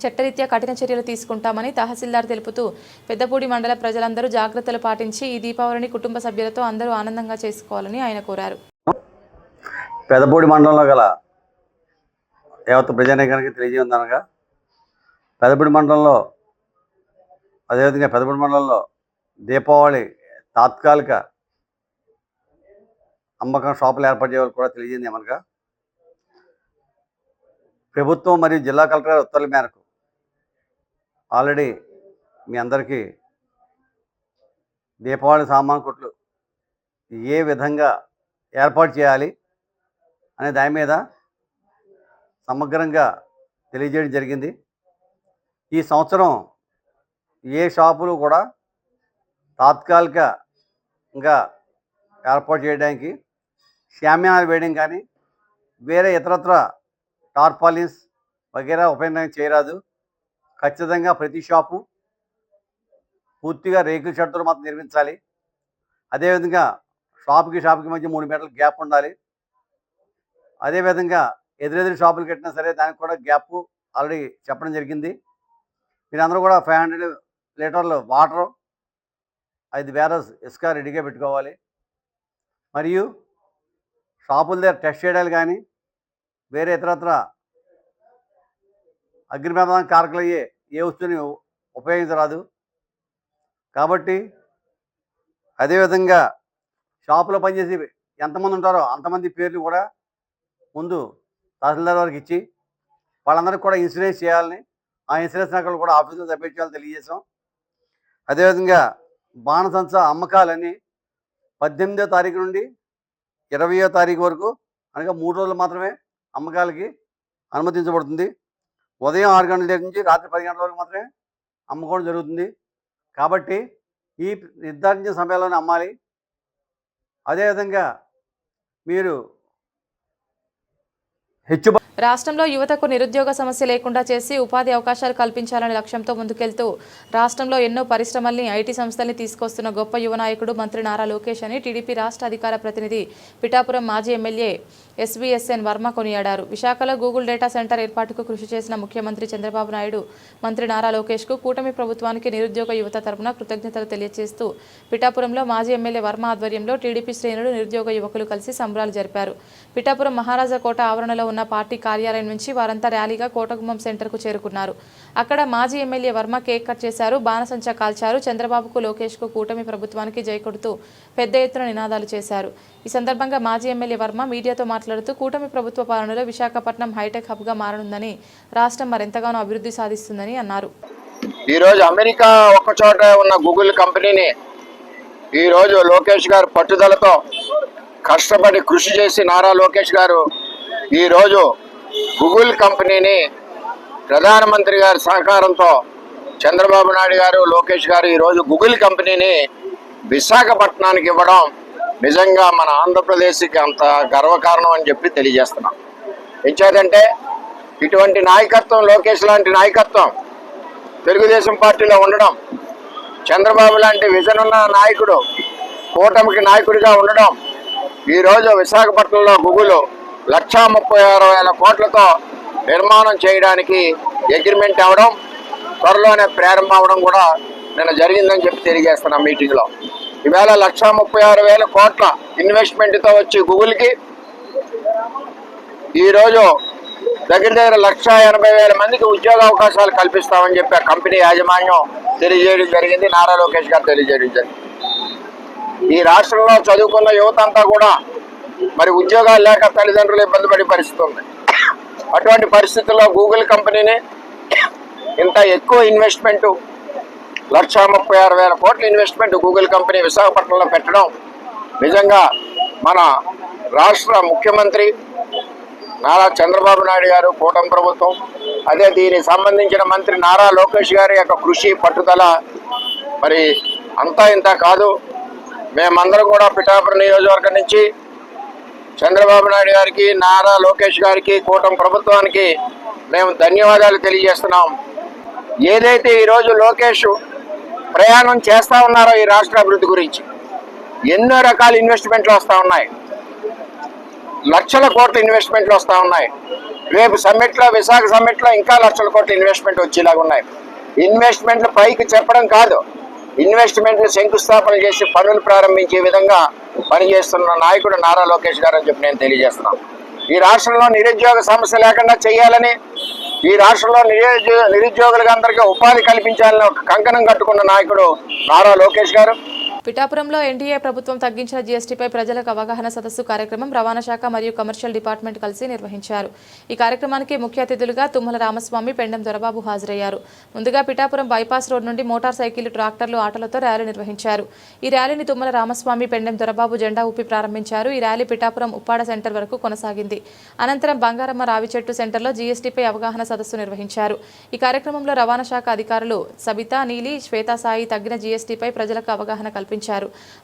చట్టరీత్యా కఠిన చర్యలు తీసుకుంటామని తహసీల్దార్ తెలుపుతూ, పెద్దపూడి మండల ప్రజలందరూ జాగ్రత్తలు పాటించి ఈ దీపావళిని కుటుంబ సభ్యులతో అందరూ ఆనందంగా చేసుకోవాలని ఆయన కోరారు. పెద్దపూడి మండలంలో గల యావత్ ప్రజానీకానికి తెలియజేయదనగా, పెద్దపూడి మండలంలో అదేవిధంగా పెద్దపూడి మండలంలో దీపావళి తాత్కాలిక అమ్మకం షాపులు ఏర్పాటు చేయాలని కూడా తెలియజేయండి. ఏమనగా ప్రభుత్వం మరియు జిల్లా కలెక్టర్ గారి ఉత్తర్వుల మేరకు ఆల్రెడీ మీ అందరికీ దీపావళి సామాన్ కొట్లు ఏ విధంగా ఏర్పాటు చేయాలి అనే దాని మీద సమగ్రంగా తెలియజేయడం జరిగింది. ఈ సంవత్సరం ఏ షాపులు కూడా తాత్కాలికంగా ఏర్పాటు చేయడానికి షామియానాలు వేయడం కానీ వేరే ఇతరత్ర టార్పాలిన్స్ వగైరా ఉపయోగం చేయరాదు. ఖచ్చితంగా ప్రతి షాపు పూర్తిగా రేకుల షెడ్తో మాత్రం నిర్మించాలి. అదేవిధంగా షాపుకి మధ్య 3 మీటర్ల గ్యాప్ ఉండాలి. అదేవిధంగా ఎదురెదురు షాపులు కట్టినా సరే దానికి కూడా గ్యాప్ ఆల్రెడీ చెప్పడం జరిగింది. మీరందరూ కూడా 500 లీటర్లు వాటరు 5 బ్యారల్స్ ఇసుక రెడీగా పెట్టుకోవాలి. మరియు షాపుల దగ్గర టెస్ట్ చేయడాలు కానీ వేరే ఇతరత్ర అగ్నిప్రమాదం కారకులయ్యే ఏ వస్తువుని ఉపయోగించరాదు. కాబట్టి అదేవిధంగా షాపులో పనిచేసి ఎంతమంది ఉంటారో అంతమంది పేర్లు కూడా ముందు తహసీల్దార్ వారికి ఇచ్చి వాళ్ళందరికీ కూడా ఇన్సూరెన్స్ చేయాలని, ఆ ఇన్సూరెన్స్ నకలు కూడా ఆఫీసులో సబ్మిట్ చేయాలని తెలియజేసాం. అదేవిధంగా బాణసంచా అమ్మకాలని 18వ తారీఖు నుండి 20వ తారీఖు వరకు అనగా 3 రోజులు మాత్రమే అమ్మకాలకి అనుమతించబడుతుంది. ఉదయం 6 గంటల దగ్గర నుంచి రాత్రి 10 గంటల వరకు మాత్రమే అమ్ముకోవడం జరుగుతుంది. కాబట్టి ఈ నిర్ధారించిన సమయంలోనే అమ్మాలి. అదేవిధంగా మీరు రాష్ట్రంలో యువతకు నిరుద్యోగ సమస్య లేకుండా చేసి ఉపాధి అవకాశాలు కల్పించాలనే లక్ష్యంతో ముందుకెళ్తూ రాష్ట్రంలో ఎన్నో పరిశ్రమల్ని, ఐటీ సంస్థల్ని తీసుకొస్తున్న గొప్ప యువ నాయకుడు మంత్రి నారా లోకేష్ అని టీడీపీ రాష్ట్ర అధికార ప్రతినిధి పిఠాపురం మాజీ ఎమ్మెల్యే SVSN వర్మ కొనియాడారు. విశాఖలో గూగుల్ డేటా సెంటర్ ఏర్పాటుకు కృషి చేసిన ముఖ్యమంత్రి చంద్రబాబు నాయుడు మంత్రి నారా లోకేష్కు కూటమి ప్రభుత్వానికి నిరుద్యోగ యువత తరపున కృతజ్ఞతలు తెలియజేస్తూ పిఠాపురంలో మాజీ ఎమ్మెల్యే వర్మ ఆధ్వర్యంలో టీడీపీ శ్రేణులు, నిరుద్యోగ యువకులు కలిసి సంబరాలు జరిపారు. పిఠాపురం మహారాజా కోట ఆవరణలో ఉన్న పార్టీ కార్యాలయం నుంచి వారంతా ర్యాలీగా కోటగుమ్మం సెంటర్కు చేరుకున్నారు. అక్కడ మాజీ ఎమ్మెల్యే వర్మ కేక్ కట్ చేశారు, బాణసంచా కాల్చారు. చంద్రబాబుకు, లోకేష్కు, కూటమి ప్రభుత్వానికి జై కొడుతూ పెద్ద ఎత్తున నినాదాలు చేశారు. ఈ సందర్భంగా మాజీ ఎమ్మెల్యే వర్మ మీడియాతో మాట్లాడుతూ కూటమి ప్రభుత్వ పాలనలో విశాఖపట్నం హైటెక్ హబ్గా మారనుందని, రాష్ట్రం మరింతగానో అభివృద్ధి సాధిస్తుందని అన్నారు. ఈరోజు అమెరికా ఒక్కచోట ఉన్న గూగుల్ కంపెనీని ఈరోజు లోకేష్ గారు పట్టుదలతో కష్టపడి కృషి చేసి నారా లోకేష్ గారు ఈరోజు గూగుల్ కంపెనీని ప్రధానమంత్రి గారి సహకారంతో చంద్రబాబు నాయుడు గారు, లోకేష్ గారు ఈరోజు గూగుల్ కంపెనీని విశాఖపట్నానికి ఇవ్వడం నిజంగా మన ఆంధ్రప్రదేశ్కి అంత గర్వకారణం అని చెప్పి తెలియజేస్తున్నాం. ఎంచేదంటే ఇటువంటి నాయకత్వం, లోకేష్ లాంటి నాయకత్వం తెలుగుదేశం పార్టీలో ఉండడం, చంద్రబాబు లాంటి విజన్ ఉన్న నాయకుడు కూటమికి నాయకుడిగా ఉండడం, ఈరోజు విశాఖపట్నంలో గూగుల్ 1,36,000 కోట్లతో నిర్మాణం చేయడానికి అగ్రిమెంట్ అవ్వడం, త్వరలోనే ప్రారంభం అవడం కూడా నిన్న జరిగిందని చెప్పి తెలియజేస్తున్నాం మీటింగ్లో. ఈవేళ 1,36,000 కోట్ల ఇన్వెస్ట్మెంట్తో వచ్చి గూగుల్కి ఈరోజు దగ్గర 1,80,000 మందికి ఉద్యోగ అవకాశాలు కల్పిస్తామని చెప్పి ఆ కంపెనీ యాజమాన్యం తెలియజేయడం జరిగింది, నారా లోకేష్ గారు తెలియజేయడం జరిగింది. ఈ రాష్ట్రంలో చదువుకున్న యువత అంతా కూడా మరి ఉద్యోగాలు లేక తల్లిదండ్రులు ఇబ్బంది పడే పరిస్థితి ఉంది. అటువంటి పరిస్థితుల్లో గూగుల్ కంపెనీని ఇంత ఎక్కువ ఇన్వెస్ట్మెంటు 1,36,000 కోట్ల ఇన్వెస్ట్మెంట్ గూగుల్ కంపెనీ విశాఖపట్నంలో పెట్టడం నిజంగా మన రాష్ట్ర ముఖ్యమంత్రి నారా చంద్రబాబు నాయుడు గారు, కూటమి ప్రభుత్వం, అదే దీనికి సంబంధించిన మంత్రి నారా లోకేష్ గారి యొక్క కృషి, పట్టుదల మరి అంతా ఇంత కాదు. మేమందరం కూడా పిఠాపురం నియోజకవర్గం నుంచి చంద్రబాబు నాయుడు గారికి, నారా లోకేష్ గారికి, కూటమి ప్రభుత్వానికి మేము ధన్యవాదాలు తెలియజేస్తున్నాం. ఏదైతే ఈరోజు లోకేష్ ప్రయాణం చేస్తూ ఉన్నారో ఈ రాష్ట్ర అభివృద్ధి గురించి ఎన్నో రకాల ఇన్వెస్ట్మెంట్లు వస్తూ ఉన్నాయి, లక్షల కోట్ల ఇన్వెస్ట్మెంట్లు వస్తూ ఉన్నాయి. రేపు సమ్మిట్లో, విశాఖ సమ్మిట్లో ఇంకా లక్షల కోట్ల ఇన్వెస్ట్మెంట్ వచ్చేలాగా ఉన్నాయి. ఇన్వెస్ట్మెంట్లు పైకి చెప్పడం కాదు, ఇన్వెస్ట్మెంట్లు శంకుస్థాపన చేసి పనులు ప్రారంభించే విధంగా పనిచేస్తున్న నాయకుడు నారా లోకేష్ గారు అని చెప్పి నేను తెలియజేస్తున్నాను. ఈ రాష్ట్రంలో నిరుద్యోగ సమస్య లేకుండా చేయాలని, ఈ రాష్ట్రంలో నిరుద్యోగులకు అందరికీ ఉపాధి కల్పించాలని ఒక కంకణం కట్టుకున్న నాయకుడు నారా లోకేష్ గారు. పిఠాపురంలో ఎన్డీఏ ప్రభుత్వం తగ్గించిన జీఎస్టీపై ప్రజలకు అవగాహన సదస్సు కార్యక్రమం రవాణా శాఖ మరియు కమర్షియల్ డిపార్ట్మెంట్ కలిసి నిర్వహించారు. ఈ కార్యక్రమానికి ముఖ్య అతిథులుగా తుమ్మల రామస్వామి, పెండెం దొరబాబు హాజరయ్యారు. ముందుగా పిఠాపురం బైపాస్ రోడ్ నుండి మోటార్ సైకిల్, ట్రాక్టర్లు, ఆటోలతో ర్యాలీ నిర్వహించారు. ఈ ర్యాలీని తుమ్మల రామస్వామి, పెండెం దొరబాబు జెండా ఊపి ప్రారంభించారు. ఈ ర్యాలీ పిఠాపురం ఉప్పాడ సెంటర్ వరకు కొనసాగింది. అనంతరం బంగారమ్మ రావిచెట్టు సెంటర్లో జీఎస్టీపై అవగాహన సదస్సు నిర్వహించారు. ఈ కార్యక్రమంలో రవాణా శాఖ అధికారులు సబితా, నీలి, శ్వేతా సాయి తగ్గిన జీఎస్టీపై ప్రజలకు అవగాహన కల్పించారు.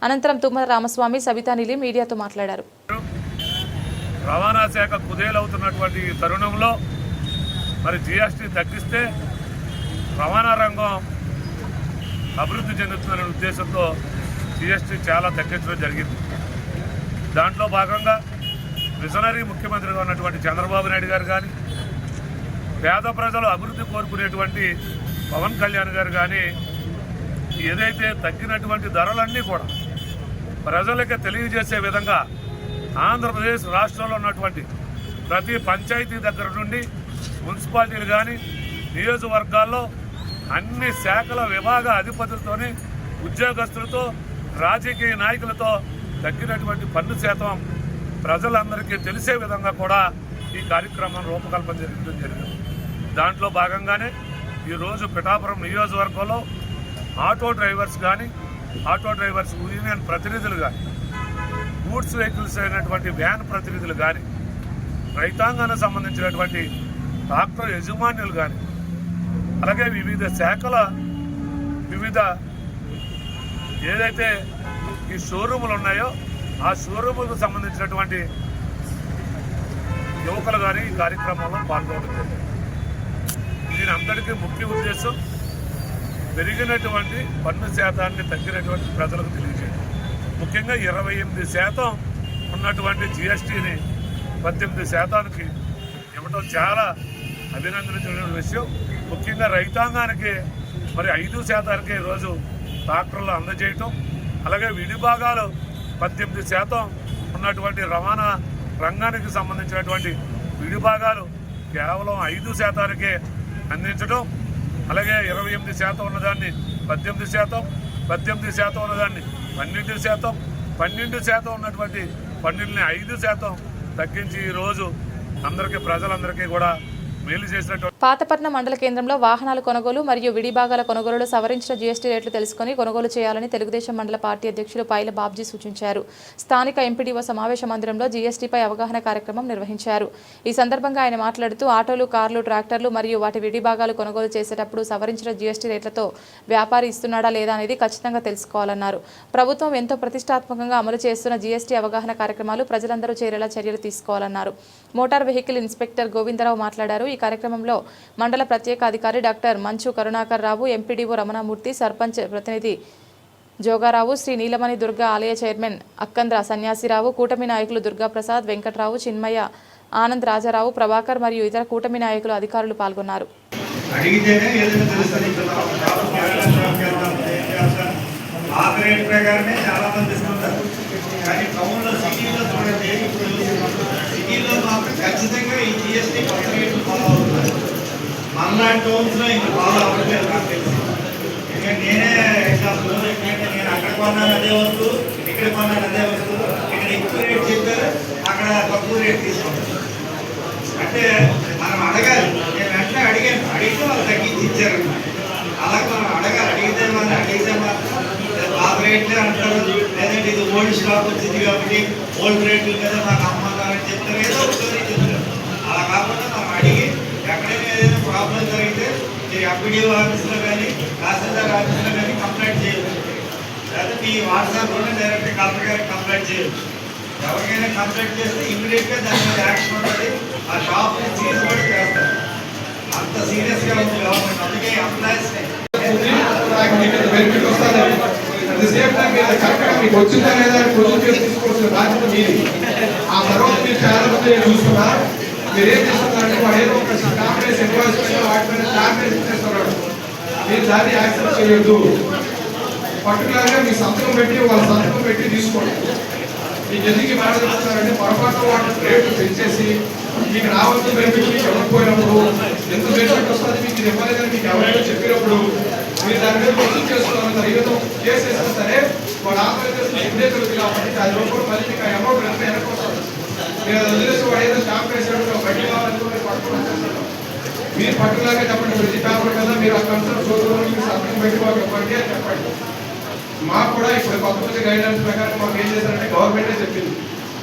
అనంతరం తుమ్మల రామస్వామి, సబితా, నీలి మీడియాతో మాట్లాడారు. రవాణా శాఖ కుదేలవుతున్నటువంటి తరుణంలో మరి జీఎస్టీ తగ్గిస్తే రవాణా రంగం అభివృద్ధి చెందుతున్న ఉద్దేశంతో జీఎస్టీ చాలా తగ్గించడం జరిగింది. దాంట్లో భాగంగా విజనరీ ముఖ్యమంత్రిగా ఉన్నటువంటి చంద్రబాబు నాయుడు గారు కానీ, పేద ప్రజలు అభివృద్ధి కోరుకునేటువంటి పవన్ కళ్యాణ్ గారు కానీ ఏదైతే తగ్గినటువంటి ధరలన్నీ కూడా ప్రజలకి తెలియజేసే విధంగా ఆంధ్రప్రదేశ్ రాష్ట్రంలో ఉన్నటువంటి ప్రతి పంచాయతీ దగ్గర నుండి మున్సిపాలిటీలు కానీ నియోజకవర్గాల్లో అన్ని శాఖల విభాగ అధిపతులతోని ఉద్యోగస్తులతో రాజకీయ నాయకులతో తగ్గినటువంటి పన్ను శాతం ప్రజలందరికీ తెలిసే విధంగా కూడా ఈ కార్యక్రమం రూపకల్పన జరిగింది. దాంట్లో భాగంగానే ఈరోజు పిఠాపురం నియోజకవర్గంలో ఆటో డ్రైవర్స్ కానీ, ఆటో డ్రైవర్స్ యూనియన్ ప్రతినిధులు కానీ, గూడ్స్ వెహికల్స్ అయినటువంటి వ్యాన్ ప్రతినిధులు కానీ, రైతాంగానికి సంబంధించినటువంటి ట్రాక్టర్ యజమానులు కానీ, అలాగే వివిధ శాఖల వివిధ ఏదైతే ఈ షోరూములు ఉన్నాయో ఆ షోరూములకు సంబంధించినటువంటి యువకులు కానీ ఈ కార్యక్రమంలో పాల్గొనడం జరిగింది. దీని అందరికీ ముఖ్య ఉద్దేశం పెరిగినటువంటి పన్ను శాతాన్ని తగ్గినటువంటి ప్రజలకు తెలియజేయడం. ముఖ్యంగా 28% ఉన్నటువంటి జీఎస్టీని 18% ఇవ్వడం చాలా అభినందించిన విషయం. ముఖ్యంగా రైతాంగానికి మరి 5% ఈరోజు ట్రాక్టర్లు అందజేయటం, అలాగే విడిభాగాలు 18% ఉన్నటువంటి రవాణా రంగానికి సంబంధించినటువంటి విడిభాగాలు కేవలం 5%కే అందించడం, అలాగే 28% ఉన్నదాన్ని 18%, 18% ఉన్నదాన్ని 12%, 12% ఉన్నటువంటి పన్నుల్ని 5% తగ్గించి ఈరోజు అందరికీ ప్రజలందరికీ కూడా మేలు చేసినటువంటి పాతపట్నం మండల కేంద్రంలో వాహనాల కొనుగోలు మరియు విడిభాగాల కొనుగోలులో సవరించిన జీఎస్టీ రేట్లు తెలుసుకుని కొనుగోలు చేయాలని తెలుగుదేశం మండల పార్టీ అధ్యక్షులు పైల బాబ్జీ సూచించారు. స్థానిక ఎంపీడీఓ సమావేశ మందిరంలో జీఎస్టీపై అవగాహన కార్యక్రమం నిర్వహించారు. ఈ సందర్భంగా ఆయన మాట్లాడుతూ ఆటోలు, కార్లు, ట్రాక్టర్లు మరియు వాటి విడిభాగాలు కొనుగోలు చేసేటప్పుడు సవరించిన జీఎస్టీ రేట్లతో వ్యాపారి ఇస్తున్నాడా లేదా అనేది ఖచ్చితంగా తెలుసుకోవాలన్నారు. ప్రభుత్వం ఎంతో ప్రతిష్టాత్మకంగా అమలు చేస్తున్న జీఎస్టీ అవగాహన కార్యక్రమాలు ప్రజలందరూ చేరేలా చర్యలు తీసుకోవాలన్నారు. మోటార్ వెహికల్ ఇన్స్పెక్టర్ గోవిందరావు మాట్లాడారు. ఈ కార్యక్రమంలో మండల ప్రత్యేక అధికారి డాక్టర్ మంచు కరుణాకర్ రావు, ఎంపీడీఓ రమణమూర్తి, సర్పంచ్ ప్రతినిధి జోగారావు, శ్రీ నీలమణి దుర్గా ఆలయ చైర్మన్ అక్కంద్ర సన్యాసిరావు, కూటమి నాయకులు దుర్గాప్రసాద్, వెంకట్రావు, చిన్మయ్య, ఆనంద్ రాజారావు, ప్రభాకర్ మరియు ఇతర కూటమి నాయకులు, అధికారులు పాల్గొన్నారు. ఖచ్చితంగా ఈ జిఎస్టీ కొత్త రేట్లు ఫాలో అవుతున్నారు. మనలాంటి టౌన్స్లో ఇంకా ఫాలో అవ్వట్లేదు నాకు తెలిసి. ఎందుకంటే నేనే ఎగ్జాంపుల్, ఎందుకంటే నేను అక్కడ కొన్నాను అదే వస్తువు, ఇక్కడ కొన్నాను అదే వస్తువు, ఇక్కడ ఎక్కువ రేట్ చెప్పారు, అక్కడ తక్కువ రేట్ తీసుకుంటారు. అంటే మనం అడగాలి. నేను వెంటనే అడిగాను, అడిగితే వాళ్ళు తగ్గించి ఇచ్చారు. అలాగే మనం అడగాలి. అడిగితే మాత్రం పాత రేట్లే అంటారు, లేదంటే ఇది ఓల్డ్ స్టాక్ వచ్చింది కాబట్టి ఓల్డ్ రేట్లు కదా నాకు అమ్మాలని చెప్తారు, ఏదో ఒక స్టోరీ చెప్తారు. అలా కాకుండా మనం అడిగి ఎక్కడైనా ఏదైనా ప్రాబ్లం జరిగితే మీరు ఎంపీడీఓ ఆఫీస్లో కానీ తహసీల్దార్ ఆఫీస్లో కానీ కంప్లైంట్ చేయొచ్చు, లేదా మీ వాట్సాప్లోనే డైరెక్ట్ కలెక్టర్ గారికి కంప్లైంట్ చేయొచ్చు. ఎవరికైనా కంప్లైంట్ చేస్తే ఇమీడియట్గా దాని మీద యాక్షన్ ఉంటుంది. ఆ షాప్ని సీజ్ కూడా చేస్తారు. అంత సీరియస్గా ఉంది గవర్నమెంట్. అందుకే ఎంప్లాయీస్ మీకు వచ్చిందా లేదా ప్రొజెక్ట్ చేసి తీసుకోవాల్సిన బాధ్యత మీది. ఆ తర్వాత మీరు చాలా మంది చూస్తున్నా మీరు ఏం చేస్తున్నారంటే వాడు ఏదో ఒక స్టాంపేస్ ఇన్వాయిస్ పైన వాటి పైన స్టాంపేస్ ఇచ్చేస్తున్నారు. మీరు దాన్ని యాక్సెప్ట్ చేయొద్దు. పర్టికులర్గా మీ సంతకం పెట్టి వాళ్ళ సంతకం పెట్టి తీసుకోండి. మీకు ఎందుకు మాట చెప్తున్నారంటే పొరపాటు వాటి రేటు పెంచేసి మీకు రావాల్సిన బెనిఫిట్ మీకు ఇవ్వకపోయినప్పుడు ఎంత బెనిఫిట్ వస్తుంది మీకు ఇవ్వలేదని మీకు ఎవరైనా చెప్పినప్పుడు మీరు దాని మీద క్వశ్చన్ చేసుకోవాలి. ఈ విధంగా కేసు వేసినా సరే వాడు ఆపరేట్ చేసిన ఇదే తెలుసు కాబట్టి 10 రూపాయలు మళ్ళీ మీకు అమౌంట్ ఎంత వెనకొస్తుంది. మీరు అది వదిలేసి వాడు ఏదో స్టాంప్ వేసాడు బయట కావాలనుకుని పట్టుకుని వచ్చేస్తాడు. మీరు పట్టులాగే చెప్పండి, ప్రతి పేపర్ కదా మీరు ఆ కన్సల్ట్ చదువుకోవడానికి సంతకం పెట్టుకోవాలి ఇవ్వండి అని చెప్పండి. మాకు కూడా ఇప్పుడు కొత్త గైడ్ లైన్స్ ప్రకారం మాకు ఏం చేశారంటే గవర్నమెంటే చెప్పింది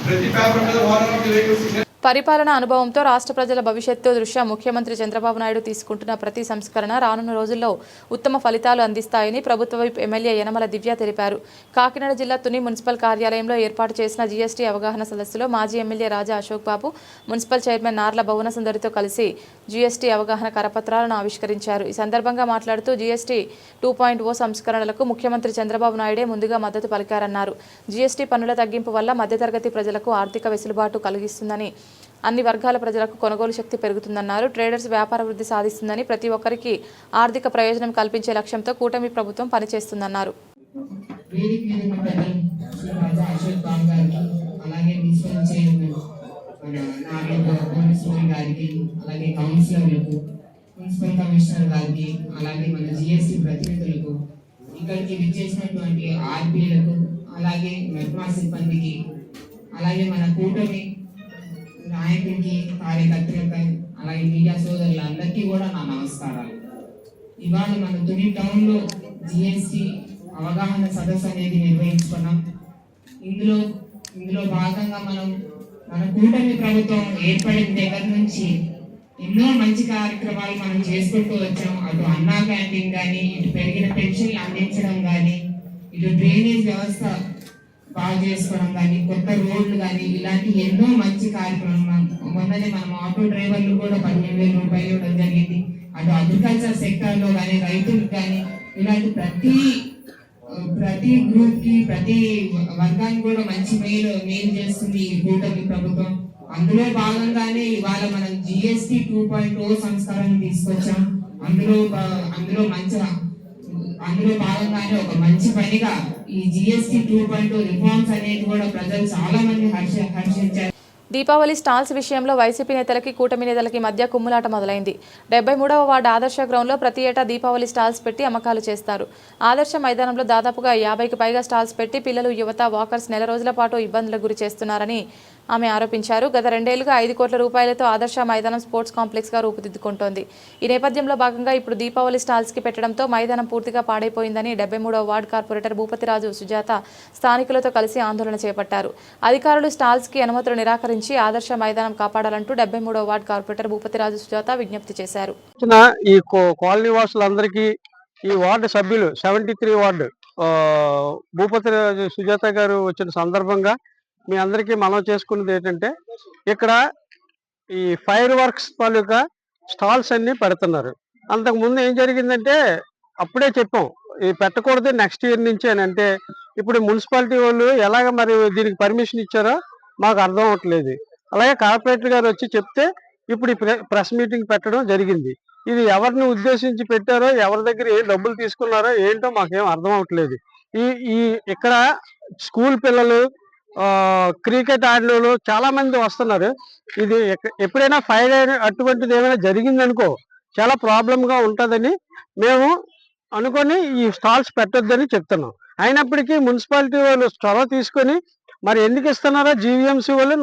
ప్రతి పేపర్ మీద ఓవరాల్ వెహికల్స్. పరిపాలన అనుభవంతో రాష్ట్ర ప్రజల భవిష్యత్తు దృష్ట్యా ముఖ్యమంత్రి చంద్రబాబు నాయుడు తీసుకుంటున్న ప్రతి సంస్కరణ రానున్న రోజుల్లో ఉత్తమ ఫలితాలు అందిస్తాయని ప్రభుత్వ వైపు ఎమ్మెల్యే యనమల దివ్య తెలిపారు. కాకినాడ జిల్లా తుని మున్సిపల్ కార్యాలయంలో ఏర్పాటు చేసిన జీఎస్టీ అవగాహన సదస్సులో మాజీ ఎమ్మెల్యే రాజా అశోక్ బాబు, మున్సిపల్ చైర్మన్ నార్ల భువన సుందరితో కలిసి జీఎస్టీ అవగాహన కరపత్రాలను ఆవిష్కరించారు. ఈ సందర్భంగా మాట్లాడుతూ జీఎస్టీ 2.0 సంస్కరణలకు ముఖ్యమంత్రి చంద్రబాబు నాయుడే ముందుగా మద్దతు పలికారన్నారు. జీఎస్టీ పన్నుల తగ్గింపు వల్ల మధ్యతరగతి ప్రజలకు ఆర్థిక వెసులుబాటు కలిగిస్తుందని, అన్ని వర్గాల ప్రజలకు కొనుగోలు శక్తి పెరుగుతుందన్నారు. ట్రేడర్స్ వ్యాపార వృద్ధి సాధిస్తుందని, ప్రతి ఒక్కరికి ఆర్థిక ప్రయోజనం కల్పించే లక్ష్యంతో కూటమి ప్రభుత్వం పనిచేస్తుందన్నారు. మున్సిపల్ కమిషనర్ గారికి, అలాగే మన జిఎస్టీ ప్రతినిధులకు, ఇక్కడికి విచ్చేసినటువంటి ఆర్పీలకు, అలాగే మెట్మా సిబ్బందికి, అలాగే మన కూటమి నాయకుడికి, కార్యకర్తలపై, అలాగే మీడియా సోదరులందరికీ కూడా నా నమస్కారాలు. ఇవాళ మన తుని టౌన్లో జిఎస్టీ అవగాహన సదస్సు అనేది నిర్వహించుకున్నాం. ఇందులో భాగంగా మన కూటమి ప్రభుత్వం ఏర్పడిన దగ్గర నుంచి ఎన్నో మంచి కార్యక్రమాలు మనం చేసుకుంటూ వచ్చాం. అటు అన్నా క్యాంటీన్ కానీ, ఇటు పెరిగిన పెన్షన్లు అందించడం కానీ, ఇటు డ్రైనేజ్ వ్యవస్థ బాగు చేసుకోవడం కానీ, కొత్త రోడ్లు కానీ, ఇలాంటి ఎన్నో మంచి కార్యక్రమాలు. మొన్ననే మనం ఆటో డ్రైవర్లు కూడా 15,000 రూపాయలు ఇవ్వడం జరిగింది. అటు అగ్రికల్చర్ సెక్టర్ లో కానీ, రైతులకు కానీ, ఇలాంటి ప్రతి గ్రూప్ కి, ప్రతి వర్గానికి కూడా మంచి మేలు చేస్తుంది ఈ కూటమి ప్రభుత్వం. అందులో భాగంగానే ఇవాళ మనం జిఎస్టీ 2.0 సంస్కరణ తీసుకొచ్చాం. అందులో భాగంగానే ఒక మంచి పనిగా ఈ జిఎస్టీ 2.0 రిఫార్మ్స్ అనేది కూడా ప్రజలు చాలా మంది హర్షించారు. దీపావళి స్టాల్స్ విషయంలో వైసీపీ నేతలకి, కూటమి నేతలకి మధ్య కుమ్ములాట మొదలైంది. 73వ వార్డు ఆదర్శ గ్రౌండ్లో ప్రతి ఏటా దీపావళి స్టాల్స్ పెట్టి అమ్మకాలు చేస్తారు. ఆదర్శ మైదానంలో దాదాపుగా 50కి పైగా స్టాల్స్ పెట్టి పిల్లలు, యువత, వాకర్స్ నెల రోజుల పాటు ఇబ్బందులకు గురి చేస్తున్నారని ఆమె ఆరోపించారు. గత 2 ఏళ్లుగా 5 కోట్ల రూపాయలతో ఆదర్శ మైదానం స్పోర్ట్స్ కాంప్లెక్స్గా రూపుదిద్దుకుంటోంది. ఈ నేపథ్యంలో భాగంగా ఇప్పుడు దీపావళి స్టాల్స్కి పెట్టడంతో మైదానం పూర్తిగా పాడైపోయిందని 73వ వార్డు కార్పొరేటర్ భూపతిరాజు సుజాత స్థానికులతో కలిసి ఆందోళన చేపట్టారు. అధికారులు స్టాల్స్కి అనుమతులు నిరాకరించి ఆదర్శ మైదానం కాపాడాలంటూ 73వ వార్డు కార్పొరేటర్ భూపతిరాజు సుజాత విజ్ఞప్తి చేశారు. ఈ కాలనీ వాసులందరికీ, ఈ వార్డు సభ్యులు 73 వార్డు భూపతిరాజు సుజాత గారు వచ్చిన సందర్భంగా మీ అందరికీ మనం చేసుకున్నది ఏంటంటే, ఇక్కడ ఈ ఫైర్ వర్క్స్ తాలూకా స్టాల్స్ అన్ని పెడుతున్నారు. అంతకుముందు ఏం జరిగిందంటే, అప్పుడే చెప్పాం ఇది పెట్టకూడదు నెక్స్ట్ ఇయర్ నుంచి అని. అంటే ఇప్పుడు మున్సిపాలిటీ వాళ్ళు ఎలాగ మరి దీనికి పర్మిషన్ ఇచ్చారో మాకు అర్థం అవ్వట్లేదు. అలాగే కార్పొరేటర్ గారు వచ్చి చెప్తే ఇప్పుడు ఈ ప్రెస్ మీటింగ్ పెట్టడం జరిగింది. ఇది ఎవరిని ఉద్దేశించి పెట్టారో, ఎవరి దగ్గర ఏ డబ్బులు తీసుకున్నారో ఏంటో మాకేం అర్థం అవ్వట్లేదు. ఈ ఇక్కడ స్కూల్ పిల్లలు, క్రికెట్ ఆటలు చాలా మంది వస్తున్నారు. ఇది ఎప్పుడైనా ఫైర్ అటువంటిది ఏమైనా జరిగిందనుకో చాలా ప్రాబ్లం గా ఉంటుందని మేము అనుకొని ఈ స్టాల్స్ పెట్టొద్దని చెప్తున్నాం. అయినప్పటికీ మున్సిపాలిటీ వాళ్ళు చొరవ తీసుకొని మరి ఎందుకు ఇస్తున్నారో జీవీఎంసీ వాళ్ళు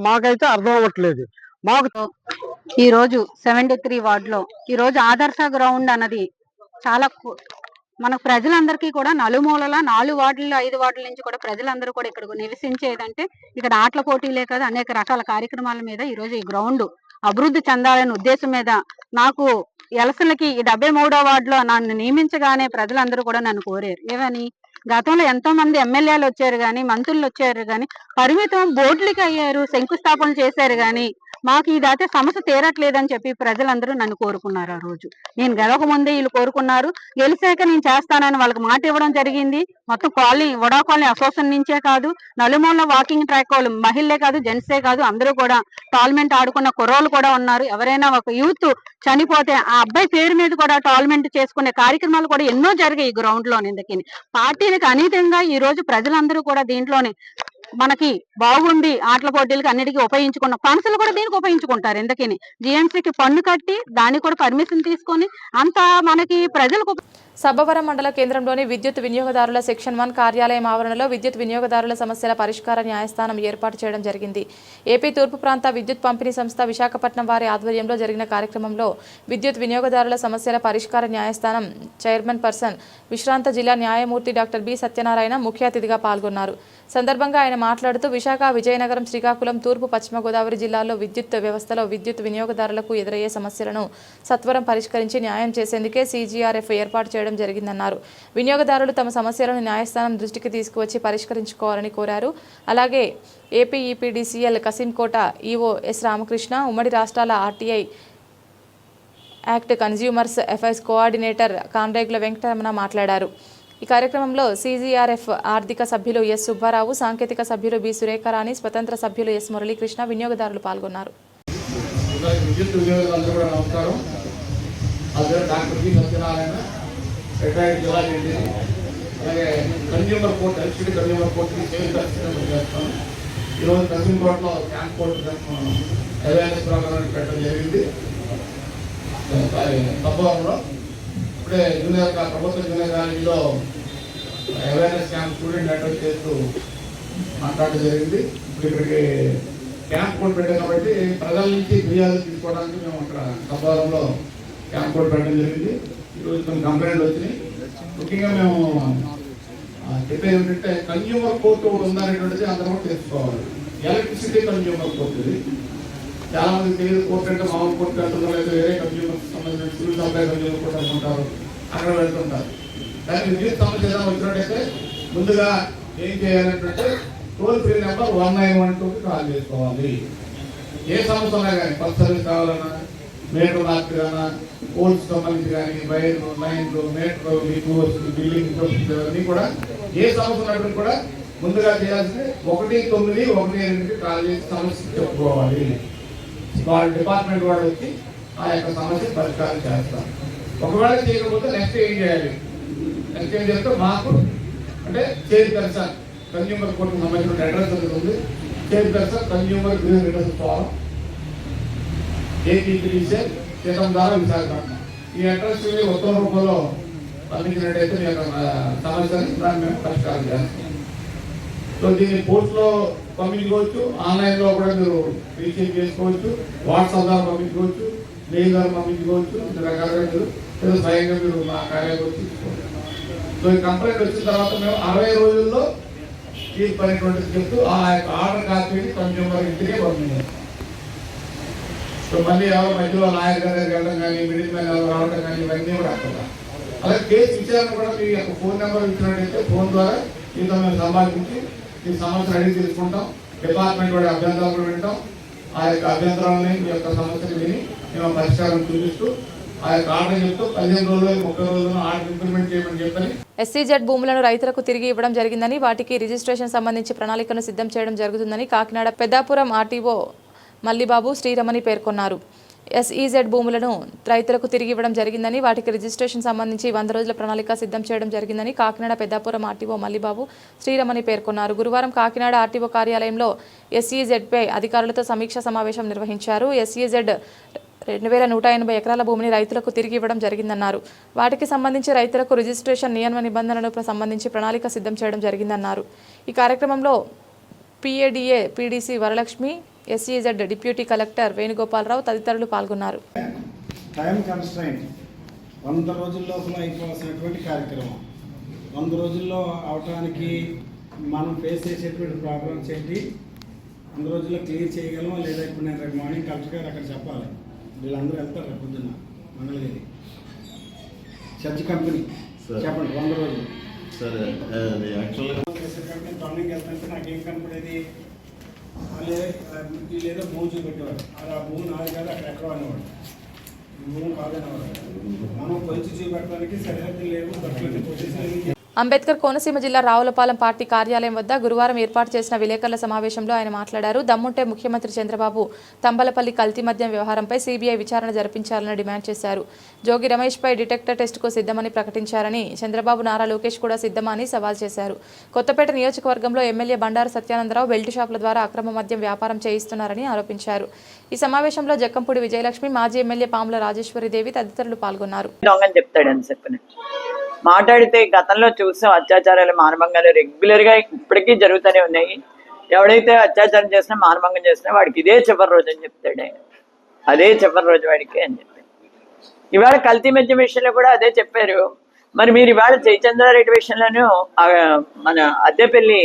మాకైతే అర్థం అవ్వట్లేదు. ఈ రోజు 73 వార్డులో ఈ రోజు ఆదర్శ గ్రౌండ్ అన్నది చాలా మన ప్రజలందరికీ కూడా నలుమూలల 4 వార్డులు 5 వార్డుల నుంచి కూడా ప్రజలందరూ కూడా ఇక్కడ నివసించేదంటే ఇక్కడ ఆటల పోటీలే కాదు, అనేక రకాల కార్యక్రమాల మీద ఈ రోజు ఈ గ్రౌండ్ అభివృద్ధి చెందాలనే ఉద్దేశం మీద నాకు ఎలక్షన్లకి ఈ 73వ వార్డులో నన్ను నియమించగానే ప్రజలందరూ కూడా నన్ను కోరారు. ఏమని, గతంలో ఎంతో మంది ఎమ్మెల్యేలు వచ్చారు కానీ, మంత్రులు వచ్చారు కానీ, పరిమితం బోర్డులకి అయ్యారు, శంకుస్థాపన చేశారు కానీ మాకు ఇదైతే సమస్య తీరట్లేదని చెప్పి ప్రజలందరూ నన్ను కోరుకున్నారు. ఆ రోజు నేను గెలవక ముందే వీళ్ళు కోరుకున్నారు. గెలిచాక నేను చేస్తానని వాళ్ళకి మాట ఇవ్వడం జరిగింది. మొత్తం వడా కాలనీ అసోసియేషన్ నుంచే కాదు, నలుమూల వాకింగ్ ట్రాక్ వాళ్ళు మహిళలే కాదు, జెంట్సే కాదు, అందరూ కూడా టార్నమెంట్ ఆడుకున్న కుర్రోళ్ళు కూడా ఉన్నారు. ఎవరైనా ఒక యూత్ చనిపోతే ఆ అబ్బాయి పేరు మీద కూడా టార్నమెంట్ చేసుకునే కార్యక్రమాలు కూడా ఎన్నో జరిగాయి ఈ గ్రౌండ్ లో. పార్టీలకు అనీతంగా ఈ రోజు ప్రజలందరూ కూడా దీంట్లోనే మనకి బాగుండి ఆటల పోటీలకి అన్నిటికీ ఉపయోగించుకున్న ఫండ్స్ కూడా దీనికి ఉపయోగించుకుంటారు. ఎందుకని జిఎంసీకి పన్ను కట్టి దానికి కూడా పర్మిషన్ తీసుకొని అంతా మనకి ప్రజలకు. సబ్బవరం మండల కేంద్రంలోని విద్యుత్ వినియోగదారుల సెక్షన్ 1 కార్యాలయం ఆవరణలో విద్యుత్ వినియోగదారుల సమస్యల పరిష్కార న్యాయస్థానం ఏర్పాటు చేయడం జరిగింది. ఏపీ తూర్పు ప్రాంత విద్యుత్ పంపిణీ సంస్థ విశాఖపట్నం వారి ఆధ్వర్యంలో జరిగిన కార్యక్రమంలో విద్యుత్ వినియోగదారుల సమస్యల పరిష్కార న్యాయస్థానం చైర్మన్ పర్సన్ విశ్రాంత జిల్లా న్యాయమూర్తి డాక్టర్ బి సత్యనారాయణ ముఖ్య అతిథిగా పాల్గొన్నారు. సందర్భంగా ఆయన మాట్లాడుతూ విశాఖ, విజయనగరం, శ్రీకాకుళం, తూర్పు, పశ్చిమ గోదావరి జిల్లాల్లో విద్యుత్ వ్యవస్థలో విద్యుత్ వినియోగదారులకు ఎదురయ్యే సమస్యలను సత్వరం పరిష్కరించి న్యాయం చేసేందుకే CGRF ఏర్పాటు చేయడం జరిగిందన్నారు. వినియోగదారులు తమ సమస్యలను న్యాయస్థానం దృష్టికి తీసుకువచ్చి పరిష్కరించుకోవాలని కోరారు. అలాగే AP EPDCL Kasimkota EO S Ramakrishna, ఉమ్మడి రాష్ట్రాల RTI act consumers affairs coordinator Kandregula Venkataramana మాట్లాడారు. ఈ కార్యక్రమంలో CGRF ఆర్థిక సభ్యులు ఎస్ సుబ్బారావు, సాంకేతిక సభ్యులు బి సురేఖరాణి, స్వతంత్ర సభ్యులు ఎస్ మురళీకృష్ణ, వినియోగదారులు పాల్గొన్నారు. విద్యుత్ వినియోగదారులందరూ కూడా నమస్కారం. డాక్టర్ బి సత్యనారాయణ, రిటైర్డ్ జిల్లా జడ్జి. అలాగే కన్జ్యూమర్ కోర్ట్, ఎలక్ట్రిసిటీ కన్జ్యూమర్ కోర్టుకి సేవలు చేస్తాను. ఈరోజు కన్జ్యూమర్ కోర్టులో క్యాంప్ కోర్టు అవేర్నెస్ ప్రోగ్రామ్ పెట్టడం జరిగింది సభవరంలో. ఇప్పుడే ప్రభుత్వ జూనియర్ కాలేజీలో అవేర్నెస్ క్యాంప్ స్టూడెంట్ నెట్వర్క్ చేస్తూ మాట్లాడడం జరిగింది. ఇప్పుడు ఇక్కడికి క్యాంప్ కోడ్ పెట్టాం కాబట్టి ప్రజల నుంచి ఫిర్యాదులు తీసుకోవడానికి మేము అక్కడ సభవరంలో క్యాంప్ కోడ్ పెట్టడం జరిగింది. ఈరోజు కొన్ని కంప్లైంట్లు వచ్చినాయి. ముఖ్యంగా మేము చెప్పేది ఏమిటంటే కన్జ్యూమర్ కోర్టు ఒకటి ఉందనేటువంటిది అందరూ కూడా తెలుసుకోవాలి. ఎలక్ట్రిసిటీ కన్జ్యూమర్ కోర్టు ఇది. చాలా మంది తెలియదు. కోర్టు అంటే మామూలు కోర్టు అంటున్నారు, లేదా వేరే కన్జ్యూమర్ సంబంధించిన సివిల్ సప్లై కన్జ్యూమర్ కోర్టు అనుకుంటారు, అక్కడ వెళ్తుంటారు. దానికి విద్యుత్ సమస్య ఏదైనా వచ్చినట్టయితే ముందుగా ఏం చేయాలంటే టోల్ ఫ్రీ నెంబర్ 1912కి కాల్ చేసుకోవాలి. ఏ సమస్య ఉన్నా కానీ ఫస్ట్ సర్వీస్ కావాలన్నా, మీటర్ మార్పిదన్నా, పోల్స్ సంబంధించి కానీ, వైర్లు, లైన్లు, మీటర్, బిల్డింగ్ ఇవన్నీ కూడా ఏ సమస్య ఉన్నప్పుడు కూడా ముందుగా చేయాల్సింది 1912కి కాల్ చేసి సమస్య చెప్పుకోవాలి. వాళ్ళ డిపార్ట్మెంట్ వాళ్ళు వచ్చి ఆ యొక్క సమస్య పరిష్కారం చేస్తారు. ఒకవేళ చేయకపోతే నెక్స్ట్ ఏం చేయాలి? నెక్స్ట్ ఏం చేస్తే మాకు అంటే చైర్పర్సన్ కన్జ్యూమర్ కోర్టుకు సంబంధించిన అడ్రస్ ఉంది. Chairperson consumer grieve return forum APPDCL చేతం ద్వారా విశాఖపట్నం. ఈ అడ్రస్ ఉత్తమ రూపంలో పంపించినట్టయితే మీ యొక్క సమస్యని దాన్ని మేము పరిష్కారం చేస్తాం. సో దీన్ని పోస్ట్లో పంపించుకోవచ్చు, ఆన్లైన్లో కూడా మీరు రీఛార్జ్ చేసుకోవచ్చు, వాట్సాప్ ద్వారా పంపించుకోవచ్చు, మెయిల్ ద్వారా పంపించుకోవచ్చు. ఇంత రకాలుగా మీరు స్వయంగా మీరు మా కార్యాలయం వచ్చి తీసుకోవచ్చు. సో ఈ కంప్లైంట్ వచ్చిన తర్వాత మేము 60 రోజుల్లో తీర్పు అనేటువంటిది చెప్తూ ఆ యొక్క ఆర్డర్ కాపీని కన్జ్యూమర్ ఇంటికే పంపించాం. సో మళ్ళీ ఎవరు మధ్యలో లాయర్ గారి వెళ్ళడం కానీ, మిడిల్ మ్యాన్ ఎవరు రావడం కానీ ఇవన్నీ కూడా అక్కడ. అలాగే కేసు విచారణ కూడా మీ యొక్క ఫోన్ నెంబర్ ఇచ్చినట్టయితే ఫోన్ ద్వారా మీతో మేము సంభాషించి మీ సమస్యలు అడిగి తీసుకుంటాం. డిపార్ట్మెంట్ కూడా అభ్యంతరాలు కూడా వింటాం. ఆ యొక్క అభ్యంతరాలని మీ యొక్క సమస్యలు విని మేము పరిష్కారం చూపిస్తూ ఆ యొక్క ఆర్డర్ చెప్తూ 15 రోజులు 30 రోజులు ఆర్డర్ ఇంప్లిమెంట్ చేయమని చెప్పని. SEZ భూములను రైతులకు తిరిగి ఇవ్వడం జరిగిందని, వాటికి రిజిస్ట్రేషన్ సంబంధించి ప్రణాళికను సిద్ధం చేయడం జరుగుతుందని కాకినాడ పెద్దాపురం RTO మల్లిబాబు శ్రీరమణి పేర్కొన్నారు. SEZ భూములను రైతులకు తిరిగి ఇవ్వడం జరిగిందని, వాటికి రిజిస్ట్రేషన్ సంబంధించి 100 రోజుల ప్రణాళిక సిద్ధం చేయడం జరిగిందని కాకినాడ పెద్దాపురం RTO మల్లిబాబు శ్రీరమణి పేర్కొన్నారు. గురువారం కాకినాడ RTO కార్యాలయంలో SEZపై అధికారులతో సమీక్ష సమావేశం నిర్వహించారు. SEZ 2180 ఎకరాల భూమిని రైతులకు తిరిగి ఇవ్వడం జరిగిందన్నారు. వాటికి సంబంధించి రైతులకు రిజిస్ట్రేషన్ నియమ నిబంధనలకు సంబంధించి ప్రణాళిక సిద్ధం చేయడం జరిగిందన్నారు. ఈ కార్యక్రమంలో PADA PDC Varalakshmi, SEZ deputy collector Venugopala Rao తదితరులు పాల్గొన్నారు. టైం కన్స్ట్రైంట్ 100 రోజుల లోపల అయిపోవాల్సినటువంటి కార్యక్రమం. 100 రోజుల్లో అవటానికి మనం ఫేస్ చేసేటువంటి ప్రాబ్లమ్స్ ఏంటి, 100 రోజుల్లో క్లియర్ చేయగలమా లేదా? ఇప్పుడు నేను రేపు మార్నింగ్ కలెక్టర్ గారు అక్కడ చెప్పాలి. వీళ్ళందరూ వెళ్తారు రేపు పొద్దున్న మంగళగిరి చర్చ్ కంపెనీ. చెప్పండి 100 రోజులు టర్నింగ్ వెళ్తుంటే నాకేం కనపడేది, వీళ్ళేదో భూమి చూపెట్టేవాడు. అది ఆ భూమి నాది కాదు, అక్కడ ఎక్కడో అనేవాడు. ఈ భూమి కాదనేవాడు. మనం పొలిచి చూపెట్టడానికి సరిహద్దులు లేవు, దక్కులకి పొజిషన్. అంబేద్కర్ కోనసీమ జిల్లా రావులపాలెం పార్టీ కార్యాలయం వద్ద గురువారం ఏర్పాటు చేసిన విలేకరుల సమావేశంలో ఆయన మాట్లాడారు. దమ్ముంటే ముఖ్యమంత్రి చంద్రబాబు తంబలపల్లి కల్తీ మద్యం వ్యవహారంపై సీబీఐ విచారణ జరిపించాలని డిమాండ్ చేశారు. జోగి రమేష్ పై డిటెక్టర్ టెస్టుకు సిద్ధమని ప్రకటించారని, చంద్రబాబు నారా లోకేష్ కూడా సిద్ధమా అని సవాల్ చేశారు. కొత్తపేట నియోజకవర్గంలో ఎమ్మెల్యే బండారు సత్యానందరావు బెల్ట్ షాపుల ద్వారా అక్రమ మద్యం వ్యాపారం చేయిస్తున్నారని ఆరోపించారు. ఈ సమావేశంలో జక్కంపూడి విజయలక్ష్మి, మాజీ ఎమ్మెల్యే పాముల రాజేశ్వరిదేవి తదితరులు పాల్గొన్నారు. మాట్లాడితే గతంలో చూసాం అత్యాచారాలు, మానభంగాలు రెగ్యులర్ గా ఇప్పటికీ జరుగుతూనే ఉన్నాయి. ఎవడైతే అత్యాచారం చేసినా, మానభంగం చేసినా వాడికి ఇదే చివరి రోజు అని చెప్తాడు ఆయన. అదే చివరి రోజు వాడికి అని చెప్పి ఇవాళ కల్తీ మద్యం విషయంలో కూడా అదే చెప్పారు. మరి మీరు ఇవాళ జయచంద్రారెడ్డి విషయంలోనూ మన అద్దెపల్లి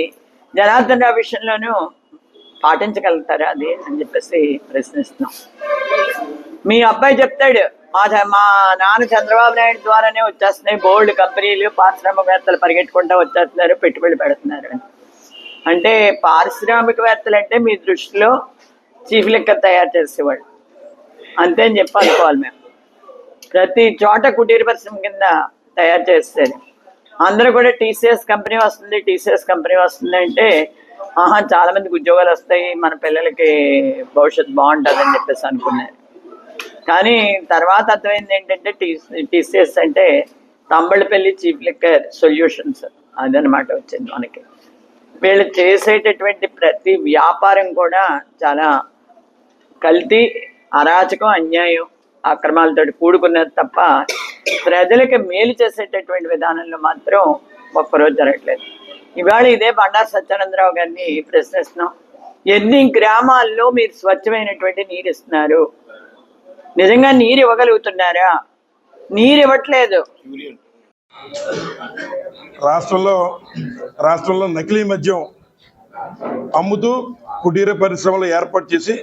జనార్దన్ రావు విషయంలోనూ పాటించగలుగుతారా అది అని చెప్పేసి ప్రశ్నిస్తున్నాం. మీ అబ్బాయి చెప్తాడు, మా నాన్న చంద్రబాబు నాయుడు ద్వారానే వచ్చేస్తున్నాయి బోల్డ్ కంపెనీలు, పారిశ్రామికవేత్తలు పరిగెట్టుకుంటూ వచ్చేస్తున్నారు, పెట్టుబడులు పెడుతున్నారు అని. అంటే పారిశ్రామికవేత్తలు అంటే మీ దృష్టిలో చీఫ్ లెక్క తయారు చేసేవాళ్ళు అంతే అని చెప్పి అనుకోవాలి. మేము ప్రతి చోట కుటీర పరిశ్రమ కింద తయారు చేస్తారు. అందరూ కూడా టీసీఎస్ కంపెనీ వస్తుంది, టీసీఎస్ కంపెనీ వస్తుంది అంటే చాలా మందికి ఉద్యోగాలు వస్తాయి, మన పిల్లలకి భవిష్యత్తు బాగుంటుందని చెప్పేసి అనుకున్నారు. కానీ తర్వాత అర్థమైంది ఏంటంటే టీసీఎస్ అంటే తంబళపల్లి చీఫ్ లిక్కర్ సొల్యూషన్స్ అదనమాట వచ్చింది మనకి. వీళ్ళు చేసేటటువంటి ప్రతి వ్యాపారం కూడా చాలా కల్తీ, అరాచకం, అన్యాయం, అక్రమాలతో కూడుకున్నది తప్ప ప్రజలకు మేలు చేసేటటువంటి విధానంలో మాత్రం ఒక్కరోజు జరగట్లేదు. ఇవాళ ఇదే బండారు సత్యానందరావు గారిని ప్రశ్నిస్తున్నాం. ఎన్ని గ్రామాల్లో మీరు స్వచ్ఛమైనటువంటి నీరు ఇస్తున్నారు? నిజంగా నీరు ఇవ్వగలుగుతున్నారా? నీరు ఇవ్వట్లేదు. రాష్ట్రంలో నకిలీ మద్యం అమ్ముతూ కుటీర పరిశ్రమలు ఏర్పాటు చేసి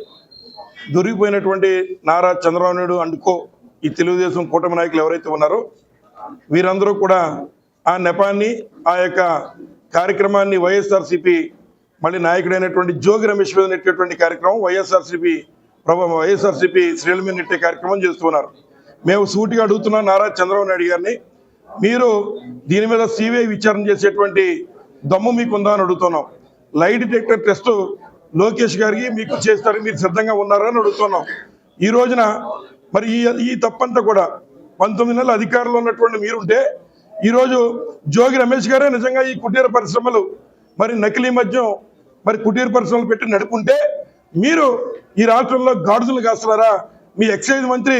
దొరికిపోయినటువంటి నారా చంద్రబాబు నాయుడు అండుకో ఈ తెలుగుదేశం కూటమి నాయకులు ఎవరైతే ఉన్నారో వీరందరూ కూడా ఆ నెపాన్ని, ఆ యొక్క కార్యక్రమాన్ని వైఎస్ఆర్సీపీ మళ్ళీ నాయకుడైనటువంటి జోగి రమేష్ మీద నెట్టేటువంటి కార్యక్రమం వైఎస్ఆర్సీపీ శ్రేణుల మీద నెట్టే కార్యక్రమం చేస్తున్నారు. మేము సూటిగా అడుగుతున్నాం నారా చంద్రబాబు నాయుడు గారిని, మీరు దీని మీద సిబిఐ విచారణ చేసేటువంటి దమ్ము మీకుందా అని అడుగుతున్నాం. లై డిటెక్టర్ టెస్ట్ లోకేష్ గారికి మీకు చేస్తారని మీరు సిద్ధంగా ఉన్నారని అడుగుతున్నాం. ఈ రోజున మరి ఈ తప్పంతా కూడా 19 నెలల అధికారంలో ఉన్నటువంటి మీరుంటే ఈరోజు జోగి రమేష్ గారే నిజంగా ఈ కుటీర పరిశ్రమలు మరి నకిలీ మద్యం మరి కుటీర పరిశ్రమలు పెట్టి నడుపుంటే మీరు ఈ రాష్ట్రంలో గాడుదులు కాస్తున్నారా? మీ ఎక్సైజ్ మంత్రి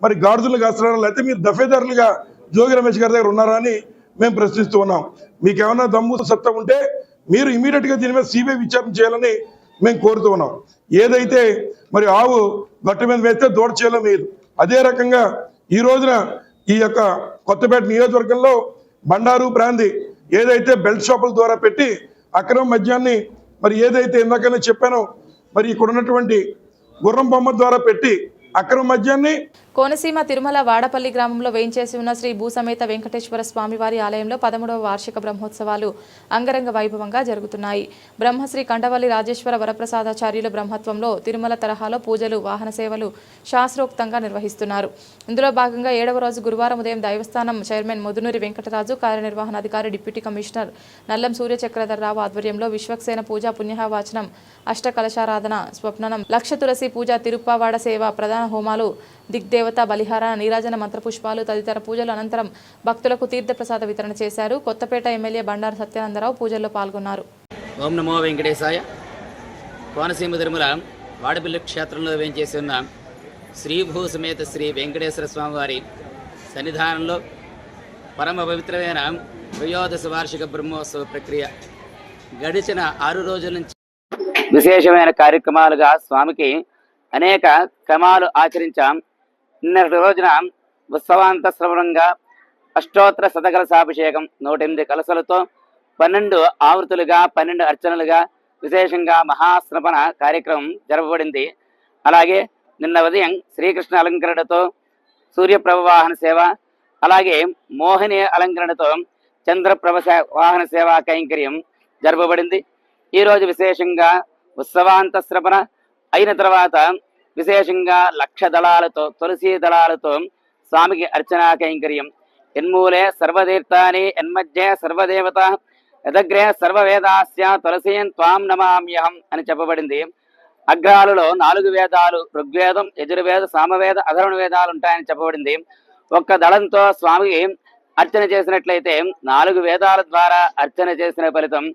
మరి గాడుదులు కాస్తున్నారా? లేకపోతే మీరు దఫేదారులుగా జోగి రమేష్ గారి దగ్గర ఉన్నారా అని మేము ప్రశ్నిస్తూ ఉన్నాం. మీకు ఏమన్నా దమ్ము సత్తా ఉంటే మీరు ఇమీడియట్గా దీని మీద సిబిఐ విచారణ చేయాలని మేము కోరుతూ ఉన్నాం. ఏదైతే మరి ఆవు గట్టు మీద వేస్తే దూడ చేయాలో మీరు అదే రకంగా ఈ రోజున ఈ యొక్క కొత్తపేట నియోజకవర్గంలో బండారు బ్రాంది ఏదైతే బెల్ట్ షాపుల ద్వారా పెట్టి అక్రమ మద్యాన్ని మరి ఏదైతే ఇందాకనే చెప్పానో మరి ఇక్కడ ఉన్నటువంటి గుర్రం బొమ్మ ద్వారా పెట్టి అక్రమ మద్యాన్ని కోనసీమ తిరుమల వాడపల్లి గ్రామంలో వేయించేసి ఉన్న శ్రీ భూసమేత వెంకటేశ్వర స్వామివారి ఆలయంలో 11వ వార్షిక బ్రహ్మోత్సవాలు అంగరంగ వైభవంగా జరుగుతున్నాయి. బ్రహ్మశ్రీ కండవల్లి రాజేశ్వర వరప్రసాదాచార్యుల బ్రహ్మత్వంలో తిరుమల తరహాలో పూజలు, వాహన సేవలు శాస్త్రోక్తంగా నిర్వహిస్తున్నారు. ఇందులో భాగంగా 7వ రోజు గురువారం ఉదయం దైవస్థానం చైర్మన్ ముదునూరి వెంకటరాజు, కార్యనిర్వహణాధికారి డిప్యూటీ కమిషనర్ నల్లం సూర్యచక్రధర్రావు ఆధ్వర్యంలో విశ్వక్సేన పూజ, పుణ్యవాచనం, అష్టకలశారాధన, స్వప్ననం, లక్ష తులసి పూజ, తిరుప్పావాడ సేవ, ప్రధాన హోమాలు, దిగ్దేవత బలిహార, నీరాజన మంత్రపుష్పాలు తదితర పూజల అనంతరం భక్తులకు తీర్థప్రసాద వితరణ చేశారు. కొత్తపేట ఎమ్మెల్యే బండారు సత్యానందరావు పూజల్లో పాల్గొన్నారు. ఓం నమో వెంకటేశాయ. కోనసీమ తిరుమల వాడపల్లి క్షేత్రంలో వేంచేసి ఉన్న శ్రీభూ సమేత శ్రీ వెంకటేశ్వర స్వామివారి సన్నిధానంలో పరమ పవిత్రమైన త్రయోదశ వార్షిక బ్రహ్మోత్సవ ప్రక్రియ గడిచిన 6 రోజుల నుంచి విశేషమైన కార్యక్రమాలుగా స్వామికి అనేక క్రమాలు ఆచరించాం. నిన్నటి రోజున ఉత్సవాంత శ్రవణంగా అష్టోత్తర శతకలశాభిషేకం 108 కలశలతో 12 ఆవృతులుగా 12 అర్చనలుగా విశేషంగా మహాస్నపన కార్యక్రమం జరపబడింది. అలాగే నిన్న ఉదయం శ్రీకృష్ణ అలంకరణతో సూర్యప్రభ వాహన సేవ, అలాగే మోహిని అలంకరణతో చంద్రప్రభ వాహన సేవా కైంకర్యం జరపబడింది. ఈరోజు విశేషంగా ఉత్సవాంత శ్రవణ అయిన తర్వాత విశేషంగా లక్ష దళాలతో, తులసి దళాలతో స్వామికి అర్చనా కైంకర్యం. యన్మూలే సర్వతీర్థాని యన్మధ్యే సర్వదేవత యదగ్రే సర్వవేదాస్య తులసీన్ త్వాం నమామ్యహం అని చెప్పబడింది. అగ్రాలలో 4 వేదాలు, ఋగ్వేదం, యజుర్వేద, సామవేద, అధర్వణ వేదాలు ఉంటాయని చెప్పబడింది. ఒక్క దళంతో స్వామికి అర్చన చేసినట్లయితే 4 వేదాల ద్వారా అర్చన చేసిన ఫలితం.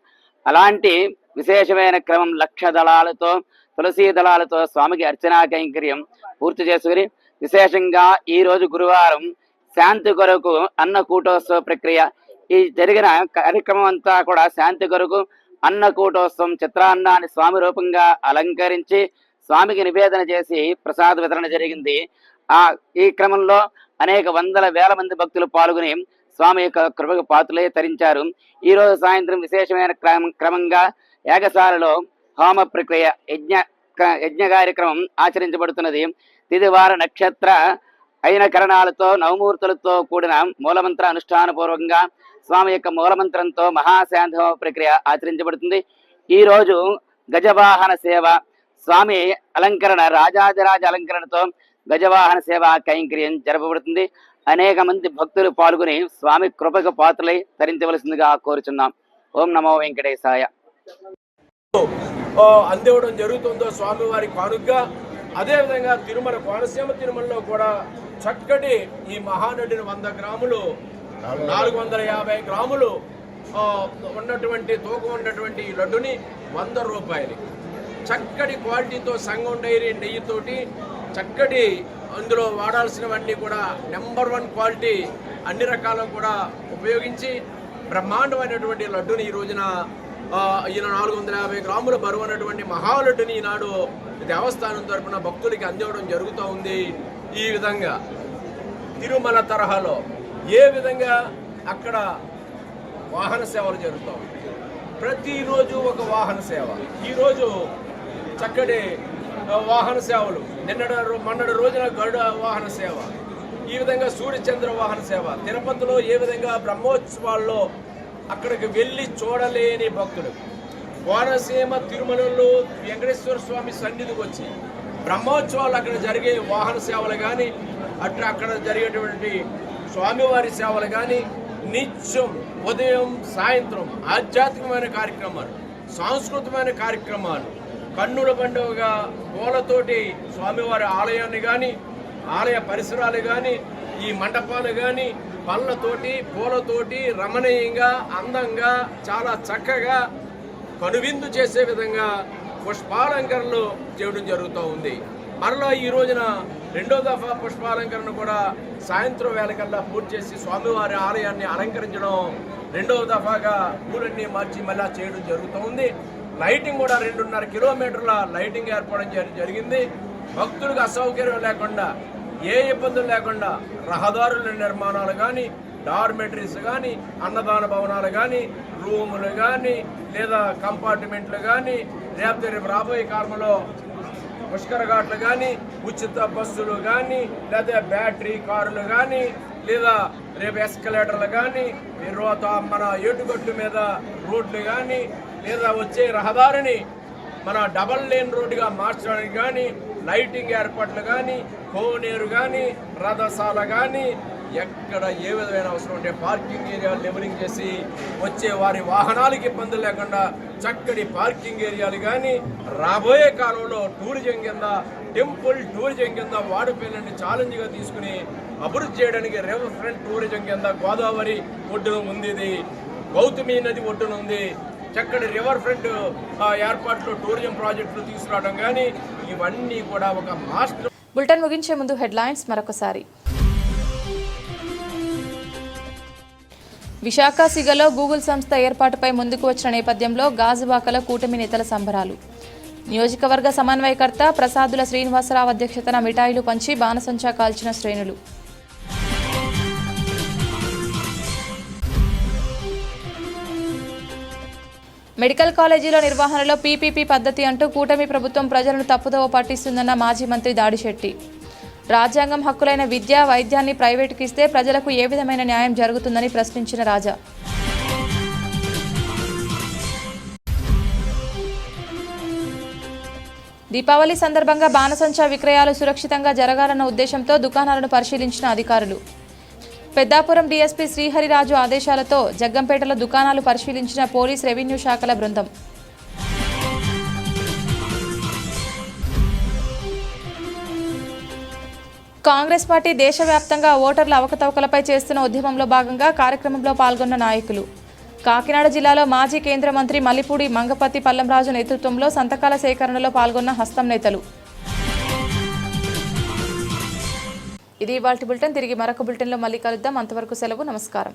అలాంటి విశేషమైన క్రమం 1,00,000 దళాలతో, తులసీ దళాలతో స్వామికి అర్చనా కైంకర్యం పూర్తి చేసుకుని, విశేషంగా ఈ రోజు గురువారం శాంతి కొరకు అన్నకూటోత్సవ ప్రక్రియ. ఈ జరిగిన కార్యక్రమం అంతా కూడా శాంతి కొరకు అన్నకూటోత్సవం, చిత్రాన్నాన్ని స్వామి రూపంగా అలంకరించి స్వామికి నివేదన చేసి ప్రసాద వితరణ జరిగింది. ఈ క్రమంలో అనేక వందల వేల మంది భక్తులు పాల్గొని స్వామి యొక్క కృపకు పాత్రలే తరించారు. ఈ రోజు సాయంత్రం విశేషమైన క్రమంగా యాగశాలలో హోమ ప్రక్రియ, యజ్ఞ కార్యక్రమం ఆచరించబడుతున్నది. తిదివార నక్షత్ర అయిన కరణాలతో, నవమూర్తులతో కూడిన మూలమంత్ర అనుష్ఠానపూర్వకంగా స్వామి యొక్క మూలమంత్రంతో మహాశాంతి హోమ ప్రక్రియ ఆచరించబడుతుంది. ఈ రోజు గజవాహన సేవ, స్వామి అలంకరణ, రాజాదిరాజ అలంకరణతో గజవాహన సేవ కైంకర్యం జరపబడుతుంది. అనేక మంది భక్తులు పాల్గొని స్వామి కృపకు పాత్రలై తరించవలసిందిగా కోరుచున్నాం. ఓం నమో వెంకటేశాయ. అందివ్వడం జరుగుతుందో స్వామివారి కానుకగా. అదేవిధంగా తిరుమల, కోనసీమ తిరుమలలో కూడా చక్కటి ఈ మహానటిని 100 గ్రాములు, 450 గ్రాములు ఉన్నటువంటి తూకం ఉన్నటువంటి ఈ లడ్డుని 100 రూపాయలు చక్కటి క్వాలిటీతో, సంగం డైరీ నెయ్యితోటి చక్కటి, అందులో వాడాల్సినవన్నీ కూడా నెంబర్ 1 క్వాలిటీ అన్ని రకాలు కూడా ఉపయోగించి బ్రహ్మాండమైనటువంటి లడ్డుని ఈ రోజున ఈయన 450 గ్రాముల బరువు ఉన్నటువంటి మహాలడ్డుని ఈనాడు దేవస్థానం తరపున భక్తులకి అందివ్వడం జరుగుతూ ఉంది. ఈ విధంగా తిరుమల తరహాలో ఏ విధంగా అక్కడ వాహన సేవలు జరుగుతూ ఉంటాయి. ప్రతిరోజు ఒక వాహన సేవ. ఈరోజు చక్కటి వాహన సేవలు, మొన్నటి రోజున గరుడ వాహన సేవ, ఈ విధంగా సూర్యచంద్ర వాహన సేవ. తిరుపతిలో ఏ విధంగా బ్రహ్మోత్సవాల్లో అక్కడికి వెళ్ళి చూడలేని భక్తులు కోనసీమ తిరుమలలో వెంకటేశ్వర స్వామి సన్నిధికి వచ్చి బ్రహ్మోత్సవాలు అక్కడ జరిగే వాహన సేవలు కానీ, అక్కడ జరిగేటువంటి స్వామివారి సేవలు కానీ, నిత్యం ఉదయం సాయంత్రం ఆధ్యాత్మికమైన కార్యక్రమాలు, సాంస్కృతికమైన కార్యక్రమాలు, కన్నుల పండుగగా పూలతోటి స్వామివారి ఆలయాన్ని కానీ, ఆలయ పరిసరాలు కానీ, ఈ మండపాలు కానీ పళ్ళతోటి, పూలతోటి రమణీయంగా, అందంగా, చాలా చక్కగా కనువిందు చేసే విధంగా పుష్పాలంకరణలు చేయడం జరుగుతూ ఉంది. మరలా ఈ రోజున 2వ దఫా పుష్పాలంకరణ కూడా సాయంత్రం వేళకల్లా పూర్తి చేసి స్వామివారి ఆలయాన్ని అలంకరించడం, 2వ దఫాగా పూలన్నీ మార్చి మళ్ళా చేయడం జరుగుతూ ఉంది. లైటింగ్ కూడా 2.5 కిలోమీటర్ల లైటింగ్ ఏర్పడడం జరిగింది. భక్తులకు అసౌకర్యం లేకుండా, ఏ ఇబ్బందులు లేకుండా రహదారుల నిర్మాణాలు కానీ, డార్మెటరీస్ కానీ, అన్నదాన భవనాలు కానీ, రూములు కానీ, లేదా కంపార్ట్మెంట్లు కానీ, లేకపోతే రేపు రాబోయే కాలంలో పుష్కర ఘాట్లు కానీ, ఉచిత బస్సులు కానీ, లేదా బ్యాటరీ కారులు కానీ, లేదా రేపు ఎస్కలేటర్లు కానీ, తర్వాత మన ఏటుగట్టు మీద రోడ్లు కానీ, లేదా వచ్చే రహదారిని మన డబల్ లేన్ రోడ్డుగా మార్చడానికి కానీ, లైటింగ్ ఏర్పాట్లు కానీ, కోనేరు కానీ, రథశాల కానీ, ఎక్కడ ఏ విధమైన అవసరం ఉంటే పార్కింగ్ ఏరియా లెవెలింగ్ చేసి వచ్చే వారి వాహనాలకు ఇబ్బందులు లేకుండా చక్కటి పార్కింగ్ ఏరియాలు కానీ, రాబోయే కాలంలో టూరిజం కింద, టెంపుల్ టూరిజం కింద వాడిపల్లిని ఛాలెంజ్గా తీసుకుని అభివృద్ధి చేయడానికి రివర్ ఫ్రంట్ టూరిజం కింద గోదావరి ఒడ్డున ఉంది, ఇది గౌతమి నది ఒడ్డున ఉంది. చక్కటి రివర్ ఫ్రంట్ ఏర్పాట్లు, టూరిజం ప్రాజెక్టులు తీసుకురావడం కానీ, ఇవన్నీ కూడా ఒక మాస్టర్. బులెటిన్ ముగించే ముందు హెడ్లైన్స్ మరొకసారి. విశాఖ సిగలో గూగుల్ సంస్థ ఏర్పాటుపై ముందుకు వచ్చిన నేపథ్యంలో గాజువాకలో కూటమి నేతల సంబరాలు. నియోజకవర్గ సమన్వయకర్త ప్రసాదుల శ్రీనివాసరావు అధ్యక్షతన మిఠాయిలు పంచి బాణసంచా కాల్చిన శ్రేణులు. మెడికల్ కాలేజీలో నిర్వహణలో పీపీపీ పద్ధతి అంటూ కూటమి ప్రభుత్వం ప్రజలను తప్పుదోవ పట్టిస్తుందన్న మాజీ మంత్రి దాడిశెట్టి. రాజ్యాంగం హక్కులైన విద్య, వైద్యాన్ని ప్రైవేటుకి ఇస్తే ప్రజలకు ఏ విధమైన న్యాయం జరుగుతుందని ప్రశ్నించిన రాజా. దీపావళి సందర్భంగా బాణసంచా విక్రయాలు సురక్షితంగా జరగాలన్న ఉద్దేశంతో దుకాణాలను పరిశీలించిన అధికారులు. పెద్దాపురం డీఎస్పీ శ్రీహరిరాజు ఆదేశాలతో జగ్గంపేటలో దుకాణాలు పరిశీలించిన పోలీస్ రెవెన్యూ శాఖల బృందం. కాంగ్రెస్ పార్టీ దేశవ్యాప్తంగా ఓటర్ల అవకతవకలపై చేస్తున్న ఉద్యమంలో భాగంగా కార్యక్రమంలో పాల్గొన్న నాయకులు. కాకినాడ జిల్లాలో మాజీ కేంద్ర మంత్రి మల్లిపూడి మంగపతి పల్లంరాజు నేతృత్వంలో సంతకాల సేకరణలో పాల్గొన్న హస్తం నేతలు. ఇది ఇవాల్టి బులెటిన్. తిరిగి మరొక బులెటిన్లో మళ్ళీ కలుద్దాం. అంతవరకు సెలవు. నమస్కారం.